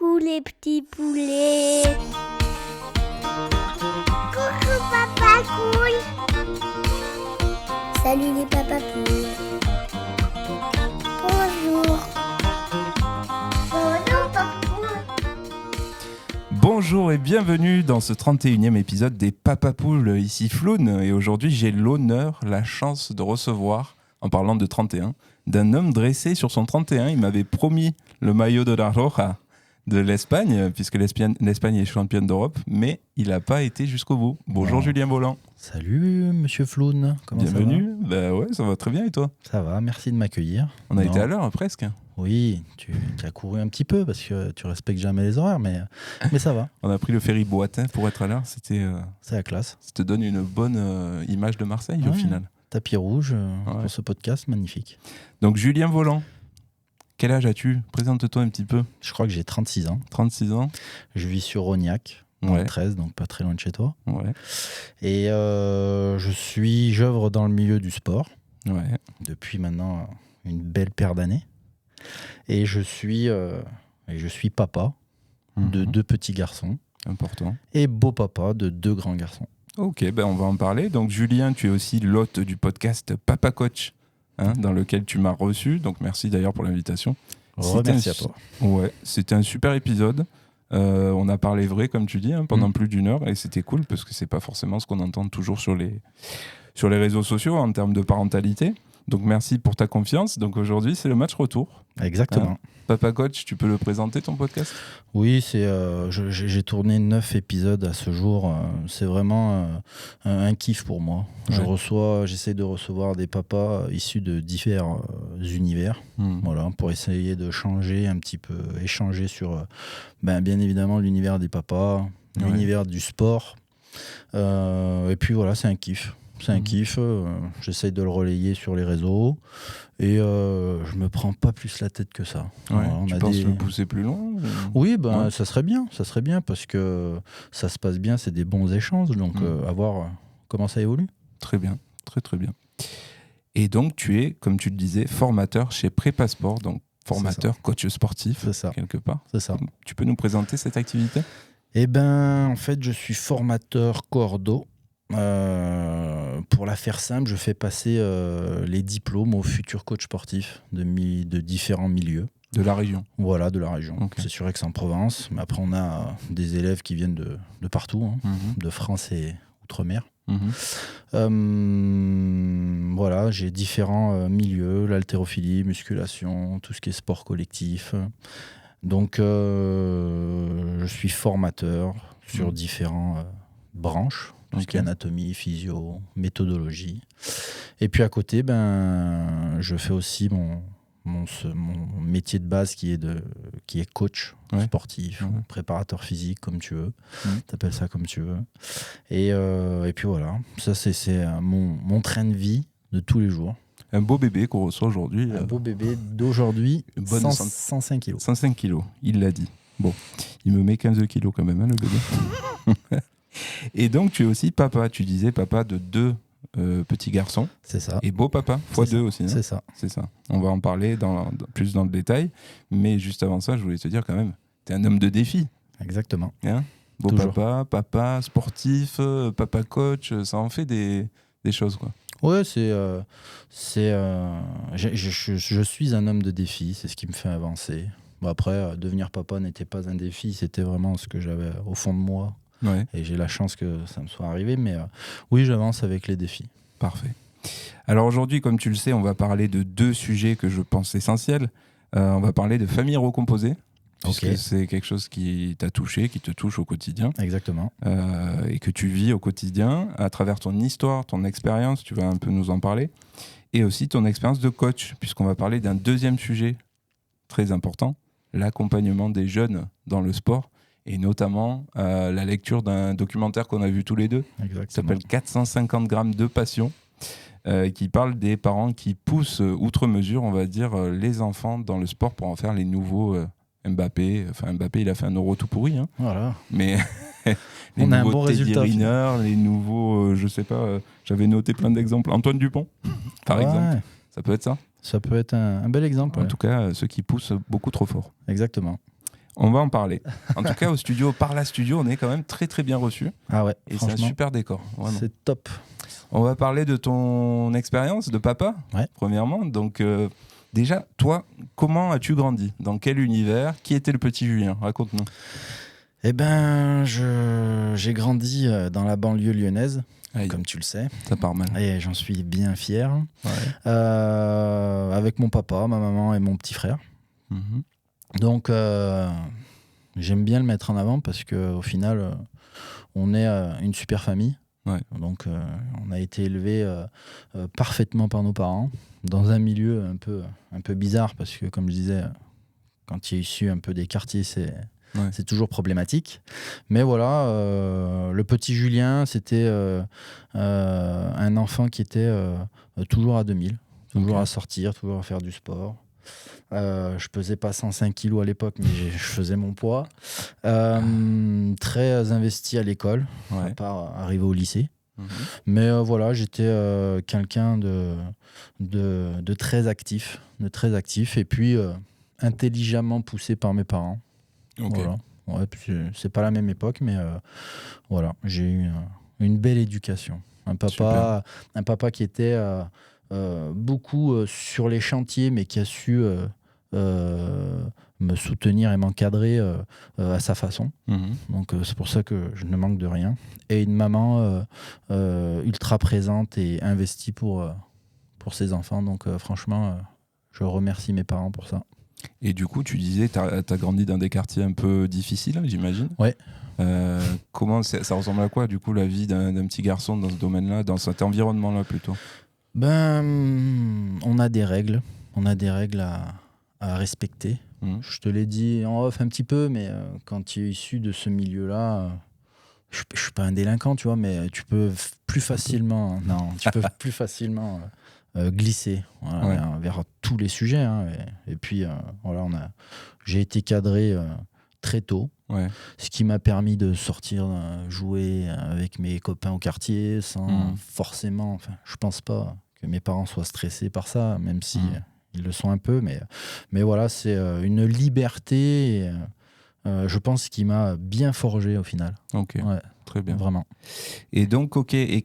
Coucou les petits poulets. Coucou papa cool. Salut les papas poules. Bonjour. Bonjour papa poule. Bonjour et bienvenue dans ce 31e épisode des Papa Poules, ici Floun. Et aujourd'hui, j'ai l'honneur, la chance de recevoir, en parlant de 31, d'un homme dressé sur son 31. Il m'avait promis le maillot de la Roja de l'Espagne, puisque l'Espagne est championne d'Europe, mais il n'a pas été jusqu'au bout. Bonjour Julien Volant. Salut Monsieur Floun, comment Bienvenue. ça va? Bah ouais, ça va très bien et toi? Ça va, merci de m'accueillir. On a été à l'heure presque. Oui, tu as couru un petit peu parce que tu respectes jamais les horaires, mais ça va. On a pris le ferry Boitin pour être à l'heure. C'est la classe. Ça te donne une bonne image de Marseille au final. Tapis rouge pour ce podcast, magnifique. Donc Julien Volant, quel âge as-tu? Présente-toi un petit peu. Je crois que j'ai 36 ans. 36 ans. Je vis sur Rognac, dans le 13, donc pas très loin de chez toi. Ouais. Et j'œuvre dans le milieu du sport depuis maintenant une belle paire d'années. Et je suis papa de 2 petits garçons. Important. Et beau papa de 2 grands garçons. Ok, ben on va en parler. Donc Julien, tu es aussi l'hôte du podcast Papa Coach, dans lequel tu m'as reçu. Donc merci d'ailleurs pour l'invitation. Merci à toi. Ouais, c'était un super épisode. On a parlé vrai, comme tu dis, pendant plus d'1 heure. Et c'était cool parce que c'est pas forcément ce qu'on entend toujours sur les réseaux sociaux en termes de parentalité. Donc merci pour ta confiance. Donc aujourd'hui, c'est le match retour. Exactement. Papa Coach, tu peux le présenter ton podcast? Oui, j'ai tourné 9 épisodes à ce jour. C'est vraiment un kiff pour moi. J'essaie de recevoir des papas issus de différents univers, pour essayer de changer un petit peu, échanger sur bien évidemment l'univers des papas, l'univers du sport. Et puis voilà, c'est un kiff. C'est un kiff, j'essaye de le relayer sur les réseaux et je me prends pas plus la tête que ça. Tu penses le pousser plus loin Oui, ça serait bien parce que ça se passe bien, c'est des bons échanges, donc à voir comment ça évolue. Très bien, très bien. Et donc tu es, comme tu le disais, formateur chez Prépa Sport, donc formateur, coach sportif, quelque part. C'est ça. Tu peux nous présenter cette activité ? Eh ben, en fait, je suis formateur cordo. Pour la faire simple, je fais passer les diplômes aux futurs coachs sportifs de différents milieux. De la région. Voilà, de la région. Okay. C'est sur Aix-en-Provence. Mais après, on a des élèves qui viennent de partout, de France et Outre-mer. Voilà, j'ai différents milieux, l'haltérophilie, musculation, tout ce qui est sport collectif. Donc, je suis formateur sur différents branches. Tout ce qui est anatomie, physio, méthodologie. Et puis à côté, je fais aussi mon métier de base qui est coach sportif, préparateur physique, comme tu veux. T'appelles ça comme tu veux. Et puis voilà, ça c'est mon train de vie de tous les jours. Un beau bébé qu'on reçoit aujourd'hui. Un beau bébé d'aujourd'hui, 105 kilos. 105 kilos, il l'a dit. Bon, il me met 15 kilos quand même, le bébé. Et donc, tu es aussi papa. Tu disais papa de 2 petits garçons. C'est ça. Et beau papa, x2 aussi. C'est ça. C'est ça. On va en parler plus dans le détail. Mais juste avant ça, je voulais te dire quand même, tu es un homme de défi. Exactement. Beau papa, sportif, papa coach, ça en fait des choses, quoi. Ouais, je suis un homme de défi, c'est ce qui me fait avancer. Bon, après, devenir papa n'était pas un défi, c'était vraiment ce que j'avais au fond de moi. Et j'ai la chance que ça me soit arrivé, mais oui, j'avance avec les défis. Parfait. Alors aujourd'hui, comme tu le sais, on va parler de 2 sujets que je pense essentiels. On va parler de famille recomposée, puisque c'est quelque chose qui t'a touché, qui te touche au quotidien. Exactement. Et que tu vis au quotidien, à travers ton histoire, ton expérience, tu vas un peu nous en parler, et aussi ton expérience de coach, puisqu'on va parler d'un 2e sujet très important, l'accompagnement des jeunes dans le sport. Et notamment la lecture d'un documentaire qu'on a vu tous les 2, qui s'appelle 450 grammes de passion, qui parle des parents qui poussent outre mesure, on va dire, les enfants dans le sport pour en faire les nouveaux Mbappé. Enfin, Mbappé, il a fait un Euro tout pourri. Voilà. Mais on a un bon résultat. Riner, les nouveaux, je sais pas, j'avais noté plein d'exemples. Antoine Dupont, par exemple. Ça peut être ça. Ça peut être un bel exemple. En tout cas, ceux qui poussent beaucoup trop fort. Exactement. On va en parler. En tout cas, au studio, par la studio, on est quand même très très bien reçu. Ah ouais, Et c'est un franchement, super décor. Vraiment. c'est top. On va parler de ton expérience de papa, Ouais. premièrement. Donc, déjà, toi, comment as-tu grandi? Dans quel univers? Qui était le petit Julien? Raconte-nous. Eh ben, j'ai grandi dans la banlieue lyonnaise, Aïe, comme tu le sais, ça part mal. et j'en suis bien fier. Ouais. Avec mon papa, ma maman et mon petit frère. Mhm. Donc, j'aime bien le mettre en avant parce qu'au final, on est une super famille. Ouais. Donc, on a été élevés parfaitement par nos parents, dans un milieu un peu bizarre parce que, comme je disais, quand tu es issu un peu des quartiers, c'est toujours problématique. Mais voilà, le petit Julien, c'était un enfant qui était toujours à 2000, toujours à sortir, toujours à faire du sport. Je pesais pas 105 kilos à l'époque, mais je faisais mon poids. Très investi à l'école, à Ouais. part arriver au lycée. Mhm. Mais voilà, j'étais quelqu'un de très actif, et puis intelligemment poussé par mes parents. Ok. Voilà. Ouais, puis c'est pas la même époque, mais voilà, j'ai eu une belle éducation. Un papa qui était beaucoup sur les chantiers, mais qui a su me soutenir et m'encadrer à sa façon. Mhm. Donc c'est pour ça que je ne manque de rien. Et une maman ultra présente et investie pour ses enfants. Donc franchement, je remercie mes parents pour ça. Et du coup, tu disais, tu as grandi dans des quartiers un peu difficiles, j'imagine. Ouais. Comment ça ressemble à quoi, du coup, la vie d'un petit garçon dans ce domaine-là, dans cet environnement-là plutôt? Ben, on a des règles. On a des règles à respecter. Mhm. Je te l'ai dit en off un petit peu, mais quand tu es issu de ce milieu-là, je ne suis pas un délinquant, tu vois, mais tu peux plus facilement, plus facilement glisser voilà, Ouais. vers tous les sujets. Hein, et puis, voilà, j'ai été cadré très tôt, Ouais. ce qui m'a permis de sortir, jouer avec mes copains au quartier sans forcément, enfin, je pense pas que mes parents soient stressés par ça, même si ils le sont un peu, mais voilà, c'est une liberté, je pense, qui m'a bien forgé au final. Ok. Ouais, Très bien. vraiment. Et donc, ok. Et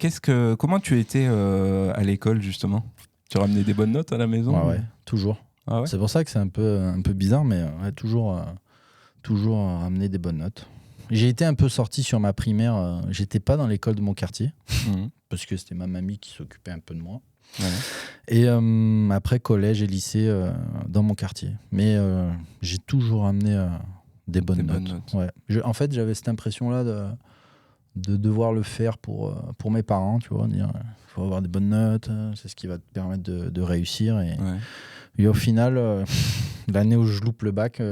comment tu étais à l'école, justement? Tu ramenais des bonnes notes à la maison? Ouais, toujours. Ah ouais? C'est pour ça que c'est un peu bizarre, mais ouais, toujours ramener des bonnes notes. J'ai été un peu sorti sur ma primaire. J'étais pas dans l'école de mon quartier, Mhm. parce que c'était ma mamie qui s'occupait un peu de moi. Ouais. Et après, collège et lycée, dans mon quartier. Mais j'ai toujours amené des bonnes notes. Ouais. En fait, j'avais cette impression-là de devoir le faire pour mes parents, tu vois, dire il faut avoir des bonnes notes, c'est ce qui va te permettre de réussir. Et au final, l'année où je loupe le bac,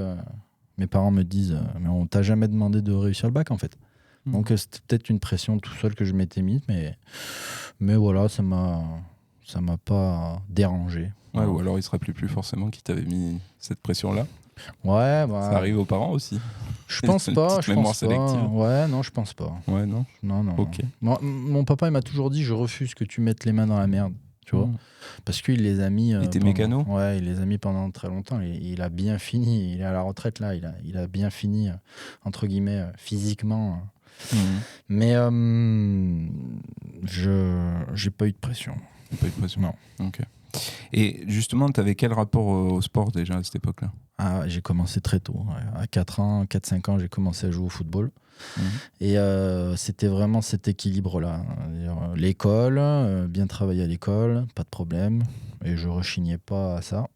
mes parents me disent mais on t'a jamais demandé de réussir le bac, en fait. Donc c'était peut-être une pression tout seul que je m'étais mise, mais voilà, ça m'a pas dérangé. Ouais, ou alors il se rappelait plus forcément qui t'avait mis cette pression-là. Ouais, bah, Ça arrive aux parents aussi. je pense Une pas. petite mémoire sélective. Ouais, non, je pense pas. Ouais, non? Non. Ok. Mon papa, il m'a toujours dit je refuse que tu mettes les mains dans la merde. Tu vois, parce qu'il les a mis. Il était mécano? Ouais, il les a mis pendant très longtemps. Il a bien fini. Il est à la retraite là. Il a bien fini, entre guillemets, physiquement. Mais j'ai pas eu de pression. Pas eu de pression. Non. Ok. Et justement, tu avais quel rapport au sport déjà à cette époque-là? J'ai commencé très tôt. Ouais. À 4-5 ans, j'ai commencé à jouer au football. Et c'était vraiment cet équilibre-là. L'école, bien travailler à l'école, pas de problème. Et je rechignais pas à ça.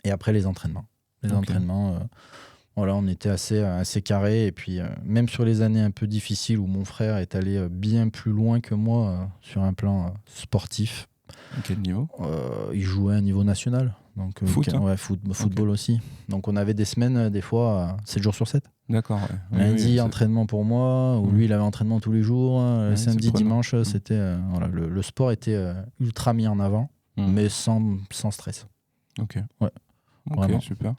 Et après, les entraînements. Voilà, on était assez carré. Et puis, même sur les années un peu difficiles où mon frère est allé bien plus loin que moi sur un plan sportif. À quel niveau? Il jouait à un niveau national. Donc, football aussi. Donc on avait des semaines, des fois, 7 jours sur 7. D'accord. Ouais. Lundi, entraînement pour moi, où lui, il avait entraînement tous les jours. Samedi, dimanche, c'était le sport était ultra mis en avant, mais sans stress. Ok. Ouais. Ok, Vraiment. super.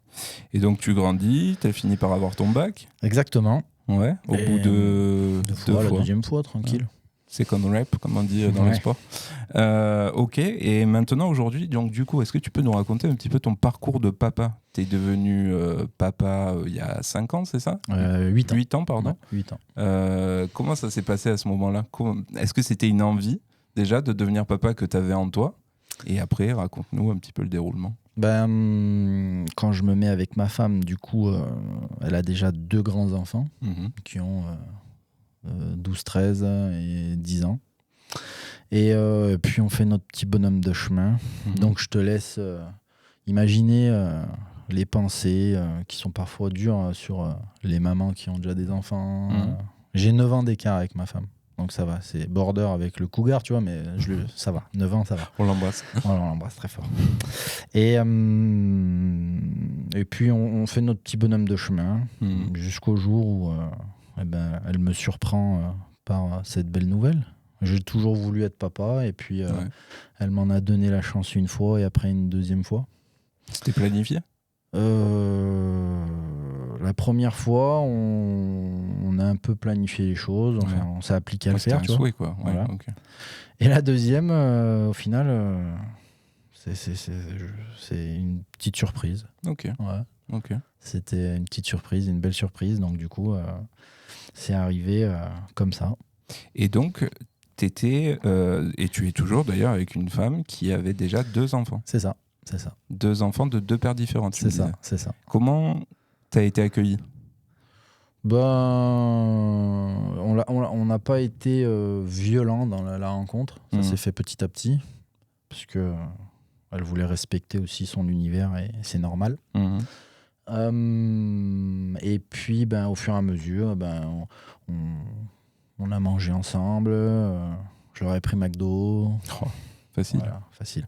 Et donc tu grandis, tu as fini par avoir ton bac? Exactement. Ouais. Au bout de deux fois. La deuxième fois, tranquille. second rep, comme on dit dans le Ouais. sport. Ok, et maintenant, aujourd'hui, donc du coup, est-ce que tu peux nous raconter un petit peu ton parcours de papa? Tu es devenu papa il y a 5 ans, c'est ça? 8 ans. 8 ans, pardon. Ouais, 8 ans. Comment ça s'est passé à ce moment-là? Est-ce que c'était une envie déjà de devenir papa que tu avais en toi? Et après, raconte-nous un petit peu le déroulement. Quand je me mets avec ma femme, du coup, elle a déjà 2 grands-enfants Mhm. qui ont 12, 13 et 10 ans. Et puis on fait notre petit bonhomme de chemin. Mhm. Donc je te laisse imaginer les pensées qui sont parfois dures sur les mamans qui ont déjà des enfants. Mhm. J'ai 9 ans d'écart avec ma femme. Donc ça va, c'est border avec le cougar, tu vois, mais ça va. 9 ans, ça va. On l'embrasse. Voilà, on l'embrasse très fort. Et puis on fait notre petit bonhomme de chemin Mhm. jusqu'au jour où elle me surprend par cette belle nouvelle. J'ai toujours voulu être papa et puis Ouais. elle m'en a donné la chance une fois et après une deuxième fois. C'était planifié? La première fois, on a un peu planifié les choses, enfin, Ouais. on s'est appliqué à Ouais, le c'était faire. un Tu vois. souhait, quoi. Ouais, Voilà. ok. Et la deuxième, au final, c'est une petite surprise. Ok, Ouais. ok. C'était une petite surprise, une belle surprise. Donc, du coup, c'est arrivé comme ça. Et donc, t'étais, et tu es toujours d'ailleurs avec une femme qui avait déjà 2 enfants. C'est ça, c'est ça. 2 enfants de 2 pères différents, tu me C'est ça, disais. c'est ça. Comment t'as été accueilli? On n'a pas été violent dans la rencontre. Ça Mhm. s'est fait petit à petit. Parce que elle voulait respecter aussi son univers et c'est normal. Mhm. Et puis, au fur et à mesure, on a mangé ensemble. Je leur ai pris McDo. Facile. Voilà, facile.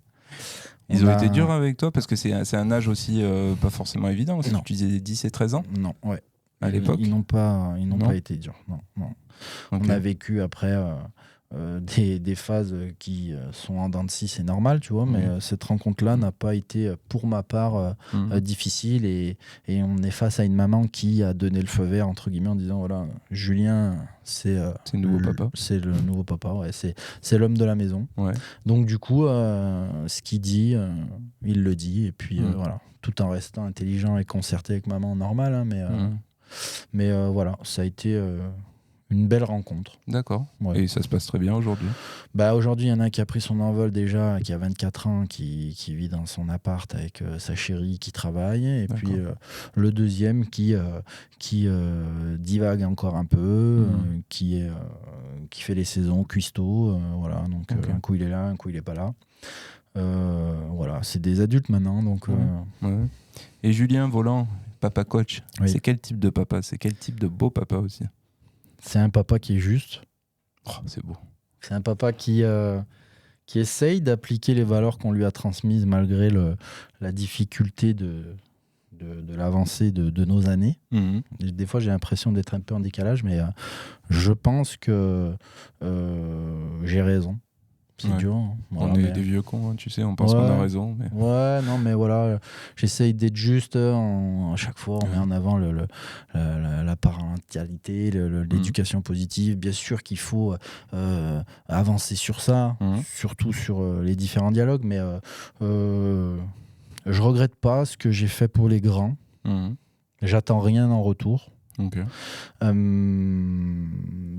Ils On ont a- été durs avec toi parce que c'est un âge aussi pas forcément évident. Aussi. Non. Tu disais 10 et 13 ans Non, ouais. à l'époque. Ils n'ont pas Non. pas été durs. Non, non. Ok. On a vécu après des phases qui sont en dents de scie, c'est normal, tu vois, mais cette rencontre-là n'a pas été, pour ma part, Mhm. difficile. Et on est face à une maman qui a donné le feu vert, entre guillemets, en disant voilà, Julien, c'est C'est le nouveau papa. C'est le nouveau papa, ouais, c'est l'homme de la maison. Ouais. Donc, du coup, ce qu'il dit, il le dit. Et puis, voilà, tout en restant intelligent et concerté avec maman, normal, hein, Mhm. mais voilà, ça a été une belle rencontre. D'accord. Ouais. Et ça se passe très bien aujourd'hui. Aujourd'hui, il y en a un qui a pris son envol déjà, qui a 24 ans, qui vit dans son appart avec sa chérie, qui travaille. Et D'accord. puis le deuxième qui divague encore un peu, qui fait les saisons, cuistot. Voilà, donc Ok. un coup il est là, un coup il est pas là. Voilà, c'est des adultes maintenant. Donc, Ouais. Et Julien Volant, papa coach, Oui. c'est quel type de papa? C'est quel type de beau papa aussi? c'est un papa qui est juste. Oh, c'est beau. C'est un papa qui essaye d'appliquer les valeurs qu'on lui a transmises malgré la difficulté de l'avancée de nos années. Mhm. Et des fois, j'ai l'impression d'être un peu en décalage, mais je pense que j'ai raison. C'est Ouais. dur. Hein. Voilà, On est mais- des vieux cons, hein, tu sais, on pense Ouais. qu'on a raison. Mais... Ouais, non, mais voilà, j'essaye d'être juste. À chaque fois, on met en avant la parentalité, l'éducation positive. Bien sûr qu'il faut avancer sur ça, surtout sur les différents dialogues, mais je regrette pas ce que j'ai fait pour les grands. Mhm. J'attends rien en retour. Ok.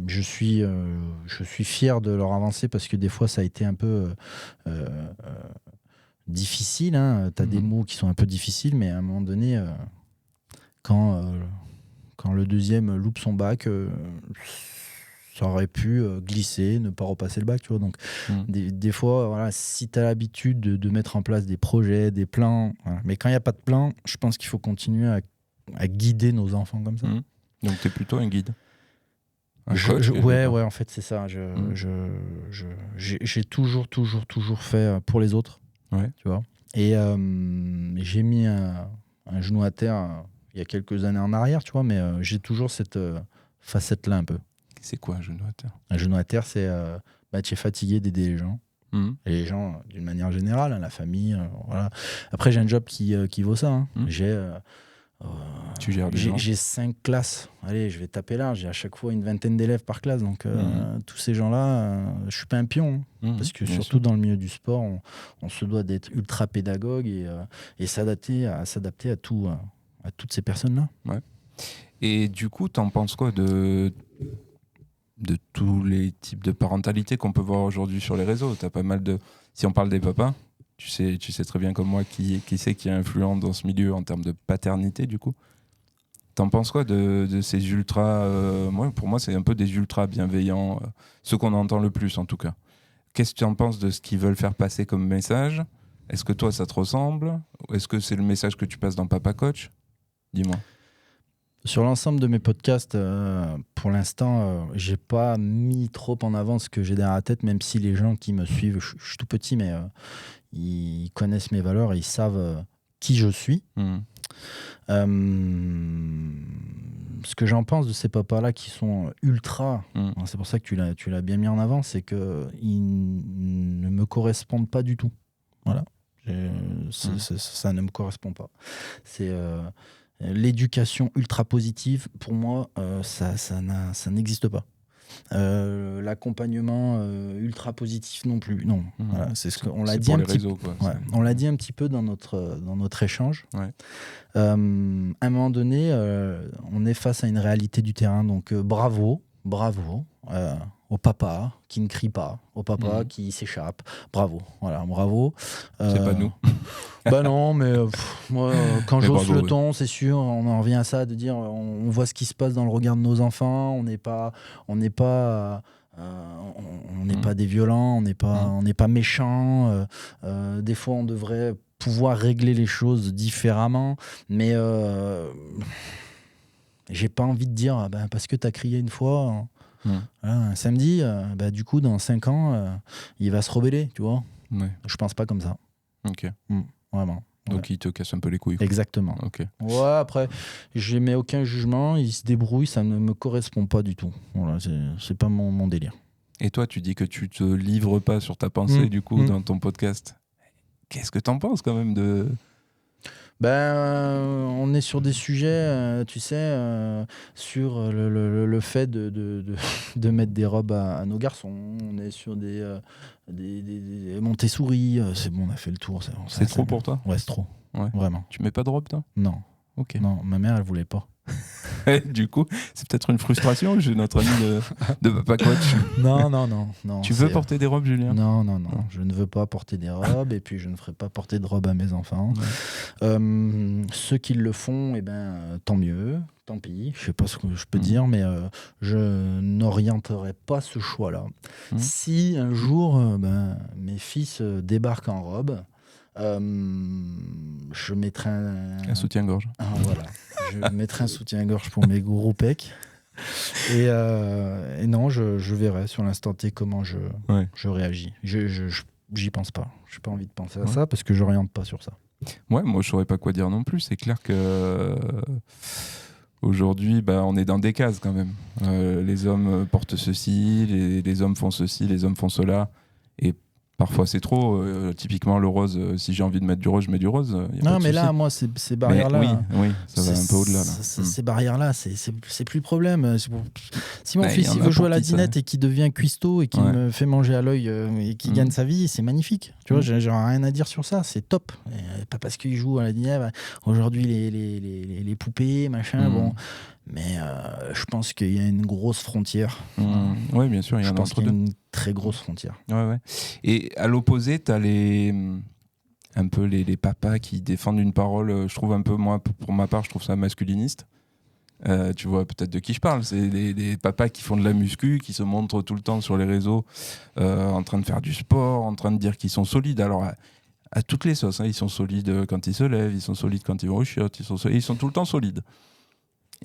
Je suis fier de leur avancée parce que des fois ça a été un peu difficile. Hein. Tu as des mots qui sont un peu difficiles, mais à un moment donné, quand le deuxième loupe son bac, ça aurait pu glisser, ne pas repasser le bac. Tu vois. Donc, des fois, voilà, si tu as l'habitude de mettre en place des projets, des plans, voilà. Mais quand il n'y a pas de plan, je pense qu'il faut continuer à guider nos enfants comme ça. Donc, tu es plutôt un guide. Un coach, ouais, en fait, c'est ça. J'ai toujours fait pour les autres. Ouais. Tu vois. Et j'ai mis un genou à terre il y a quelques années en arrière, tu vois, mais j'ai toujours cette facette-là un peu. C'est quoi un genou à terre? Un genou à terre, c'est tu es fatigué d'aider les gens. Et les gens, d'une manière générale, hein, la famille. Voilà. Après, j'ai un job qui vaut ça. Hein. J'ai Tu gères des gens. J'ai 5 classes. Allez, je vais taper large. J'ai à chaque fois une vingtaine d'élèves par classe. Donc, tous ces gens-là, je suis pas un pion. Parce que bien surtout sûr. dans le milieu du sport, on se doit d'être ultra pédagogue et s'adapter à toutes ces personnes-là. Et du coup, t'en penses quoi de tous les types de parentalité qu'on peut voir aujourd'hui sur les réseaux? T'as pas mal de... Si on parle des papas, tu sais très bien comme moi qui c'est qui est influent dans ce milieu en termes de paternité, du coup. T'en penses quoi de ces ultras pour moi, c'est un peu des ultras bienveillants, ceux qu'on entend le plus en tout cas. Qu'est-ce que tu en penses de ce qu'ils veulent faire passer comme message? Est-ce que toi, ça te ressemble? Est-ce que c'est le message que tu passes dans Papa Coach? Dis-moi. Sur l'ensemble de mes podcasts, pour l'instant, j'ai pas mis trop en avant ce que j'ai derrière la tête, même si les gens qui me suivent, je suis tout petit, mais ils connaissent mes valeurs et ils savent qui je suis. Ce que j'en pense de ces papas-là qui sont ultra, c'est pour ça que tu l'as bien mis en avant, c'est qu'ils ne me correspondent pas du tout. Voilà. Ça ne me correspond pas. C'est l'éducation ultra positive, pour moi, ça n'existe pas. L'accompagnement ultra positif non plus. Non. Voilà, c'est ce qu'on l'a dit un petit peu. On l'a dit un petit peu dans notre échange. À un moment donné, on est face à une réalité du terrain. Donc bravo au papa qui ne crie pas, au papa qui s'échappe. Bravo. C'est pas nous. Bah non, mais moi, quand j'hausse le ton, c'est sûr, on en revient à ça, de dire, on voit ce qui se passe dans le regard de nos enfants, on n'est pas des violents, on n'est pas méchants. Des fois, on devrait pouvoir régler les choses différemment, mais j'ai pas envie de dire, parce que t'as crié une fois. Un samedi, du coup, dans 5 ans, il va se rebeller, tu vois. Je pense pas comme ça. Ok. Vraiment. Donc il te casse un peu les couilles, quoi. Exactement. Ok. Ouais, après, je mets aucun jugement, il se débrouille, ça ne me correspond pas du tout. Voilà, c'est pas mon délire. Et toi, tu dis que tu te livres pas sur ta pensée, du coup, dans ton podcast. Qu'est-ce que t'en penses quand même de... On est sur des sujets, tu sais, sur le fait de mettre des robes à nos garçons. On est sur des Montessori. C'est bon, on a fait le tour. C'est trop pour toi? Ouais, c'est trop. Ouais. Vraiment. Tu mets pas de robe, toi? Non. Ok. Non, ma mère, elle voulait pas. Du coup, c'est peut-être une frustration. J'ai notre ami de Papa Coach. Non. Tu veux porter des robes, Julien? Non. Je ne veux pas porter des robes et puis je ne ferai pas porter de robe à mes enfants. Ceux qui le font, tant mieux. Tant pis, je sais pas ce que je peux dire, mais je n'orienterai pas ce choix-là. Si un jour mes fils débarquent en robe, je mettrai un soutien-gorge. Voilà, je mettrai un soutien-gorge pour mes gros pecs. Et non, je verrai sur l'instant T comment je réagis. J'y pense pas. Je n'ai pas envie de penser à ça parce que je n'oriente pas sur ça. Ouais, moi je saurais pas quoi dire non plus. C'est clair que aujourd'hui, on est dans des cases quand même. Les hommes portent ceci, les hommes font ceci, les hommes font cela. Et parfois c'est trop. Typiquement le rose, si j'ai envie de mettre du rose, je mets du rose. Non, mais là, moi, ces barrières-là. Oui, ça va un peu au-delà. Là. Ces barrières-là, c'est plus le problème. Si mon fils il veut jouer à la dinette et qu'il devient cuistot et qu'il me fait manger à l'œil et qu'il gagne sa vie, c'est magnifique. Tu vois, j'ai rien à dire sur ça. C'est top. Et pas parce qu'il joue à la dinette. Aujourd'hui, les poupées, machin, bon. Mais je pense qu'il y a une grosse frontière. Oui, bien sûr, il y a je pense qu'il y a une très grosse frontière. Ouais. Et à l'opposé, tu as un peu les papas qui défendent une parole, je trouve un peu, moi, pour ma part, je trouve ça masculiniste. Tu vois peut-être de qui je parle. C'est des papas qui font de la muscu, qui se montrent tout le temps sur les réseaux, en train de faire du sport, en train de dire qu'ils sont solides. Alors, à toutes les sauces, hein, ils sont solides quand ils se lèvent, ils sont solides quand ils vont au chiottes, ils sont tout le temps solides.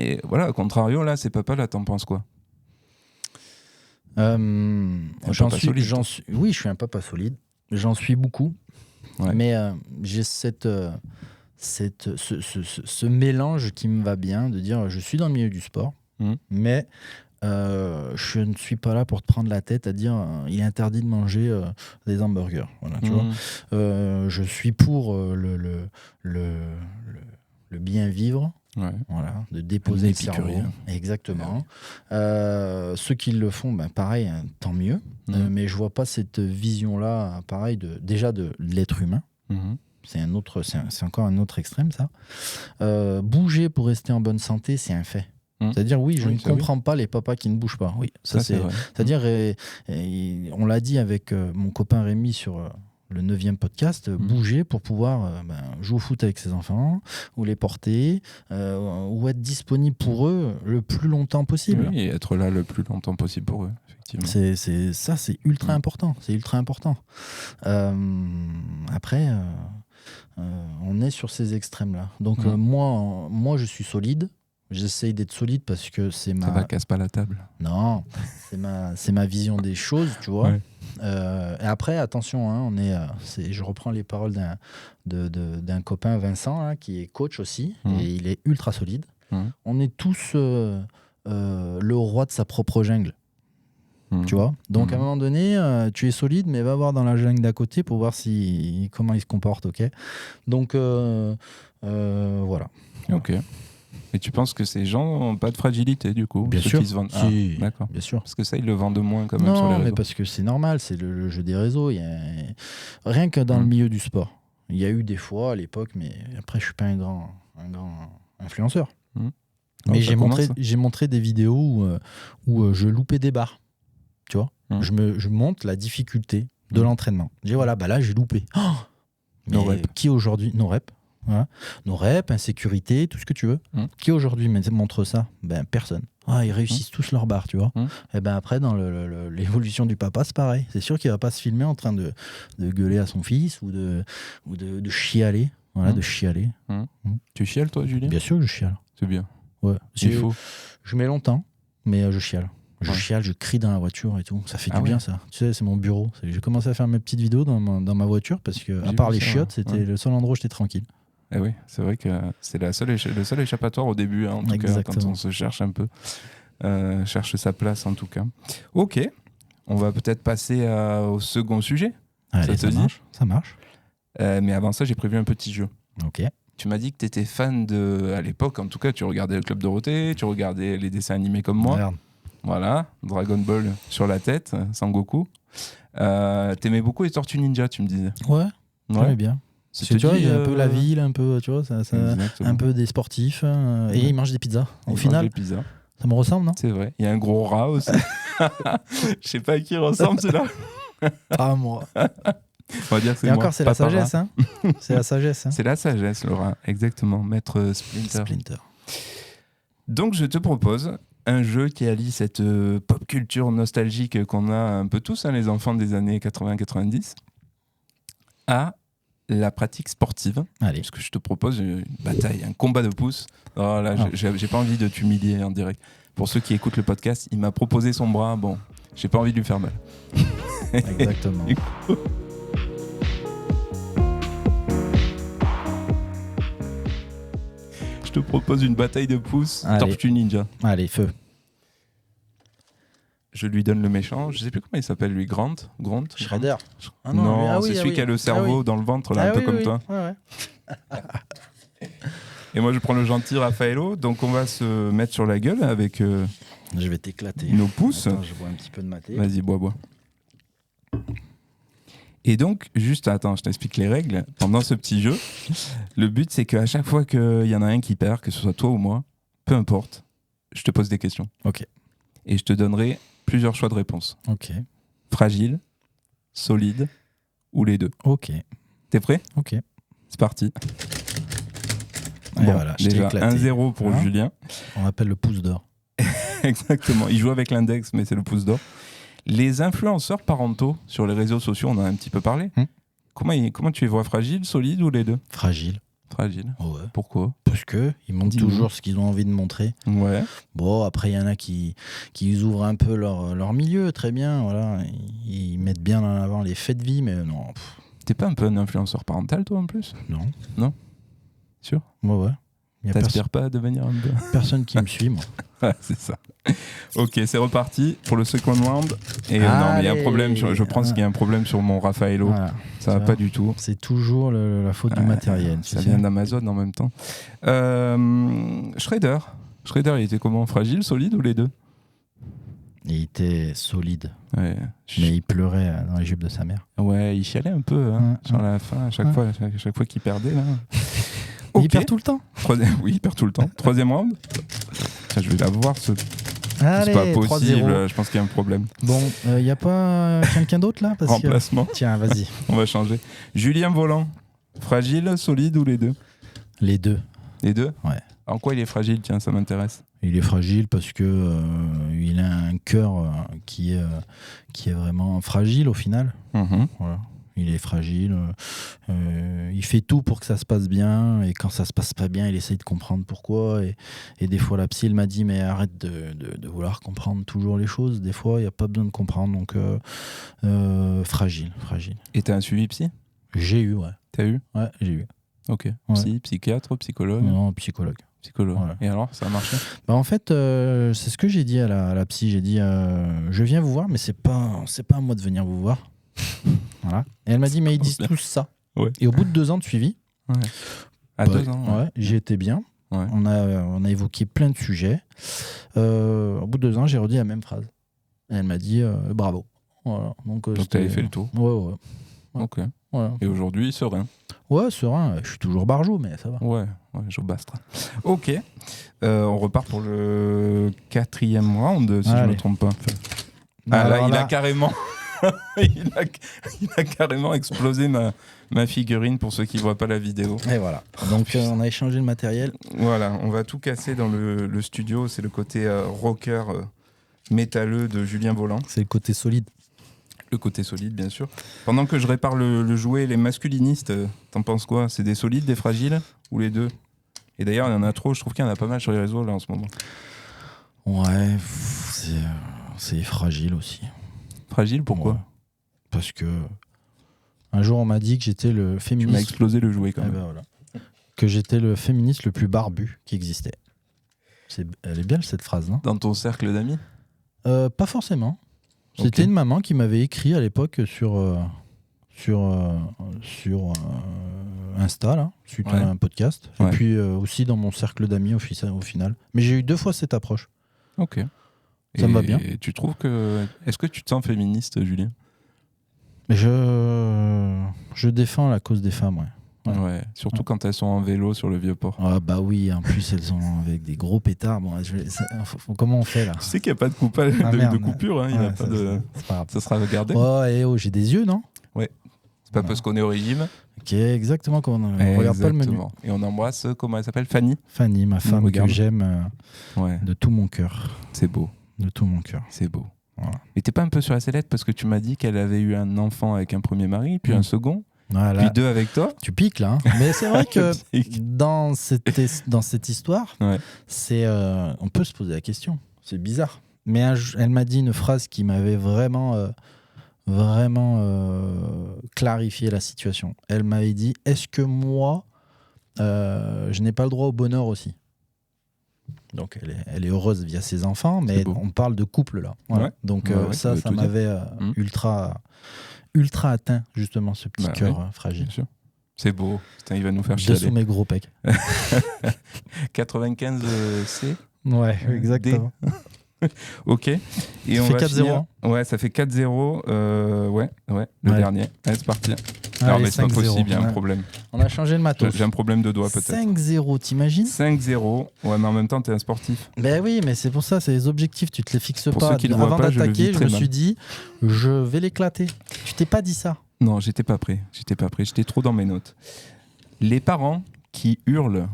Et voilà, à contrario, là, ces papas-là, t'en penses quoi? Oui, je suis un papa solide. J'en suis beaucoup. Ouais. Mais j'ai ce mélange qui me va bien, de dire je suis dans le milieu du sport, mais je ne suis pas là pour te prendre la tête à dire il est interdit de manger des hamburgers. Voilà, tu vois. Je suis pour le bien vivre. Ouais. Voilà, de déposer le cerveau. épicurien. Exactement. Ceux qui le font, pareil, hein, tant mieux. Mhm. Mais je vois pas cette vision-là, pareil, déjà de l'être humain. Mhm. C'est encore un autre extrême, ça. Bouger pour rester en bonne santé, c'est un fait. Mhm. C'est-à-dire, oui, je Oui, ne ça, comprends pas les papas qui ne bougent pas. Oui, ça, c'est. vrai. C'est-à-dire, on l'a dit avec mon copain Rémi sur le 9e podcast, bouger pour pouvoir jouer au foot avec ses enfants, ou les porter, ou être disponible pour eux le plus longtemps possible. Oui, et être là le plus longtemps possible pour eux, effectivement. C'est ultra important. C'est ultra important. Après, on est sur ces extrêmes-là. Donc, moi, je suis solide. J'essaye d'être solide parce que c'est Ça va, casse pas la table. Non, c'est ma vision des choses, tu vois. Ouais. Et après, attention, hein, je reprends les paroles d'un copain, Vincent, hein, qui est coach aussi, et il est ultra solide. On est tous le roi de sa propre jungle, tu vois. Donc, à un moment donné, tu es solide, mais va voir dans la jungle d'à côté pour voir comment il se comporte, ok. Donc, voilà. Ok. Et tu penses que ces gens n'ont pas de fragilité, du coup? Bien ceux sûr. qui se vendent... Si, d'accord. bien sûr. Parce que ça, ils le vendent moins quand même sur les Non, réseaux. mais parce que c'est normal, c'est le jeu des réseaux. Rien que dans le milieu du sport. Il y a eu des fois à l'époque, mais après, je suis pas un grand influenceur. Mais j'ai montré des vidéos où je loupais des barres. Tu vois, je montre la difficulté de l'entraînement. Je dis voilà, là, j'ai loupé. Oh, mais qui aujourd'hui, nos reps, voilà. Nos reps, insécurité, tout ce que tu veux. Qui aujourd'hui montre ça? Personne. Ils réussissent tous leur barre, tu vois. Et après, dans l'évolution du papa, c'est pareil. C'est sûr qu'il va pas se filmer en train de gueuler à son fils ou de chialer. Voilà, de chialer. Tu chiales, toi, Julien? Bien sûr que je chiale. C'est bien. Ouais. Il faut. Je mets longtemps, mais je chiale. Je chiale, je crie dans la voiture et tout. Ça fait du bien, ça. Tu sais, c'est mon bureau. J'ai commencé à faire mes petites vidéos dans ma voiture parce que, à part les chiottes, c'était le seul endroit où j'étais tranquille. Eh oui, c'est vrai que c'est le seul échappatoire au début, hein, en tout cas, quand on se cherche un peu. Cherche sa place, en tout cas. Ok, on va peut-être passer au second sujet. Allez, ça marche. Mais avant ça, j'ai prévu un petit jeu. Ok. Tu m'as dit que tu étais fan à l'époque, en tout cas, tu regardais le Club Dorothée, tu regardais les dessins animés comme moi. Merde. Voilà, Dragon Ball sur la tête, Sangoku. T'aimais beaucoup les Tortues Ninja, tu me disais. Ouais. J'aimais bien. Parce que tu vois, il y a un peu la ville, un peu, tu vois, un peu des sportifs, et ils mangent des pizzas. Au final, des pizzas. Ça me ressemble, non? C'est vrai. Il y a un gros rat aussi. Je sais pas à qui il ressemble, celui-là. Ah, moi. On va dire que c'est et moi. encore, c'est la sagesse, hein. C'est la sagesse, hein. C'est la sagesse, le rat. Exactement. Maître Splinter. Donc, je te propose un jeu qui allie cette pop culture nostalgique qu'on a un peu tous, hein, les enfants des années 80-90, à la pratique sportive. Allez. Parce que je te propose une bataille, un combat de pouces. Oh là, j'ai pas envie de t'humilier en direct. Pour ceux qui écoutent le podcast, il m'a proposé son bras. Bon, j'ai pas envie de lui faire mal. Exactement. Je te propose une bataille de pouces. Allez. Tortue Ninja. Allez, feu. Je lui donne le méchant. Je sais plus comment il s'appelle, lui. Grant. Shredder. Ah non, c'est celui qui a le cerveau dans le ventre, là, un peu comme toi. Ouais. Et moi, je prends le gentil Raffaello. Donc, on va se mettre sur la gueule avec je vais t'éclater. nos pouces. Attends, je bois un petit peu de maté. Vas-y, bois. Et donc, attends, je t'explique les règles. Pendant ce petit jeu, le but, c'est qu'à chaque fois qu'il y en a un qui perd, que ce soit toi ou moi, peu importe, je te pose des questions. Ok. Et je te donnerai plusieurs choix de réponse. Ok. Fragile, solide ou les deux. Ok. T'es prêt? Ok. C'est parti. Et voilà, je t'ai déjà éclaté. 1-0 pour Julien. On appelle le pouce d'or. Exactement. Il joue avec l'index, mais c'est le pouce d'or. Les influenceurs parentaux sur les réseaux sociaux, on en a un petit peu parlé. Comment tu les vois? Fragile, solide ou les deux? Fragile. Fragile. Ouais. Pourquoi? Parce qu'ils montrent toujours ce qu'ils ont envie de montrer. Ouais. Bon, après, il y en a qui ouvrent un peu leur milieu, très bien. Voilà. Ils mettent bien en avant les faits de vie, mais non. T'es pas un peu un influenceur parental, toi, en plus? Non. Sûr? Ouais. T'aspires pas à devenir un peu? Personne qui me suit, moi. Ouais, c'est ça. Ok, c'est reparti pour le second round. Et non, mais il y a un problème. Je pense qu'il y a un problème sur mon Raffaello. Voilà. Ça va pas du tout. C'est toujours la faute du matériel. Ça vient d'Amazon en même temps. Shredder. Shredder, il était comment? Fragile, solide ou les deux? Il était solide. Ouais. Mais il pleurait dans les jupes de sa mère. Ouais, il chialait un peu sur la fin, à chaque fois qu'il perdait. Là. Il Ok. perd tout le temps. Oui, il perd tout le temps. Troisième round. Tiens, je vais la voir. C'est Allez, pas possible. 3-0. Je pense qu'il y a un problème. Bon, il n'y a pas quelqu'un d'autre là parce Remplacement. que... Tiens, vas-y. On va changer. Julien Volant. Fragile, solide ou les deux? Les deux. Les deux? Ouais. En quoi il est fragile? Tiens, ça m'intéresse. Il est fragile parce que il a un cœur qui est vraiment fragile au final. Voilà. Il est fragile. Il fait tout pour que ça se passe bien. Et quand ça se passe pas bien, il essaye de comprendre pourquoi. Et des fois, la psy, elle m'a dit, mais arrête de vouloir comprendre toujours les choses. Des fois, il n'y a pas besoin de comprendre. Donc, fragile. Et t'as un suivi psy? J'ai eu, ouais. T'as eu? Ouais, j'ai eu. Ok. Psy, psychiatre, psychologue? Non, psychologue. Psychologue. Ouais. Et alors, ça a marché? Bah en fait, c'est ce que j'ai dit à la psy. J'ai dit, je viens vous voir, mais c'est pas à moi de venir vous voir. Voilà. Et elle m'a dit, mais ils disent tous ça. Ouais. Et au bout de 2 ans de suivi, À 2 ans? ouais, j'y étais bien. Ouais. On a évoqué plein de sujets. Au bout de 2 ans, j'ai redit la même phrase. Et elle m'a dit, bravo. Voilà. Donc t'avais fait le tour? Ouais. Ok. Voilà. Et aujourd'hui, serein? Ouais, serein. Je suis toujours barjot, mais ça va. Ouais, je bastre. Ok. On repart pour le 4e round, si je ne me trompe pas. Alors il a carrément... il a carrément explosé ma figurine pour ceux qui ne voient pas la vidéo. Et voilà. Donc on a échangé le matériel. Voilà, on va tout casser dans le studio. C'est le côté rocker métalleux de Julien Volant. C'est le côté solide. Le côté solide, bien sûr. Pendant que je répare le jouet, les masculinistes, t'en penses quoi? C'est des solides, des fragiles ou les deux? Et d'ailleurs, il y en a trop. Je trouve qu'il y en a pas mal sur les réseaux là en ce moment. Ouais, c'est fragile aussi. Fragile, pourquoi? Ouais. Parce que un jour on m'a dit que j'étais le Tu féministe. m'as explosé le jouet quand même. Ben voilà. Que j'étais le féministe le plus barbu qui existait. Elle est belle cette phrase, non? Dans ton cercle d'amis? Pas forcément. C'était une maman qui m'avait écrit à l'époque sur Insta, là, suite à un podcast. Ouais. Et puis aussi dans mon cercle d'amis au final. Mais j'ai eu 2 fois cette approche. Ok. Ça me va bien. Et tu trouves que... Est-ce que tu te sens féministe, Julien? Mais je défends la cause des femmes, ouais. Ouais. Surtout quand elles sont en vélo sur le Vieux-Port. Ah bah oui, en plus elles sont avec des gros pétards. Bon, comment on fait là? Tu sais qu'il n'y a pas de coupure, merde. de coupure, hein, il n'y a pas de... C'est pas grave. Ça sera regardé. Oh, j'ai des yeux, non? C'est pas parce qu'on est au régime. Ok, exactement comme on regarde pas le menu. Et on embrasse, comment elle s'appelle? Fanny. Fanny, ma femme regarde. que j'aime Ouais, de tout mon cœur. c'est beau. De tout mon cœur. C'est beau. Voilà. Mais t'es pas un peu sur la sellette parce que tu m'as dit qu'elle avait eu un enfant avec un premier mari, puis un second, Voilà. puis 2 avec toi. Tu piques là. Hein. Mais c'est vrai que dans cette histoire, Ouais. on peut se poser la question. C'est bizarre. Mais elle m'a dit une phrase qui m'avait vraiment clarifié la situation. Elle m'avait dit, est-ce que moi, je n'ai pas le droit au bonheur aussi? Donc elle est heureuse via ses enfants, mais on parle de couple là. Voilà. Ouais. Donc Ouais, ça m'avait ultra atteint justement ce petit cœur fragile. Bien sûr. C'est beau. Putain, il va nous faire Dessous chialer. mes gros pecs. 95 C. Ouais, exactement. Ok. Et Ça on fait va 4-0. finir... Ouais, ça fait 4-0. Ouais, le dernier. Allez, c'est parti. Allez, Non, mais c'est pas 5-0. possible, il y a un Ouais. problème. On a changé le matos. J'ai un problème de doigt peut-être. 5-0, t'imagines? 5-0. Ouais, mais en même temps, t'es un sportif. Ben oui, mais c'est pour ça, c'est les objectifs, tu te les fixes Pour pas. ceux qui le voient Avant pas, je le d'attaquer, vis je très me mal. suis dit, je vais l'éclater. Tu t'es pas dit ça? Non, j'étais pas prêt. J'étais trop dans mes notes. Les parents qui hurlent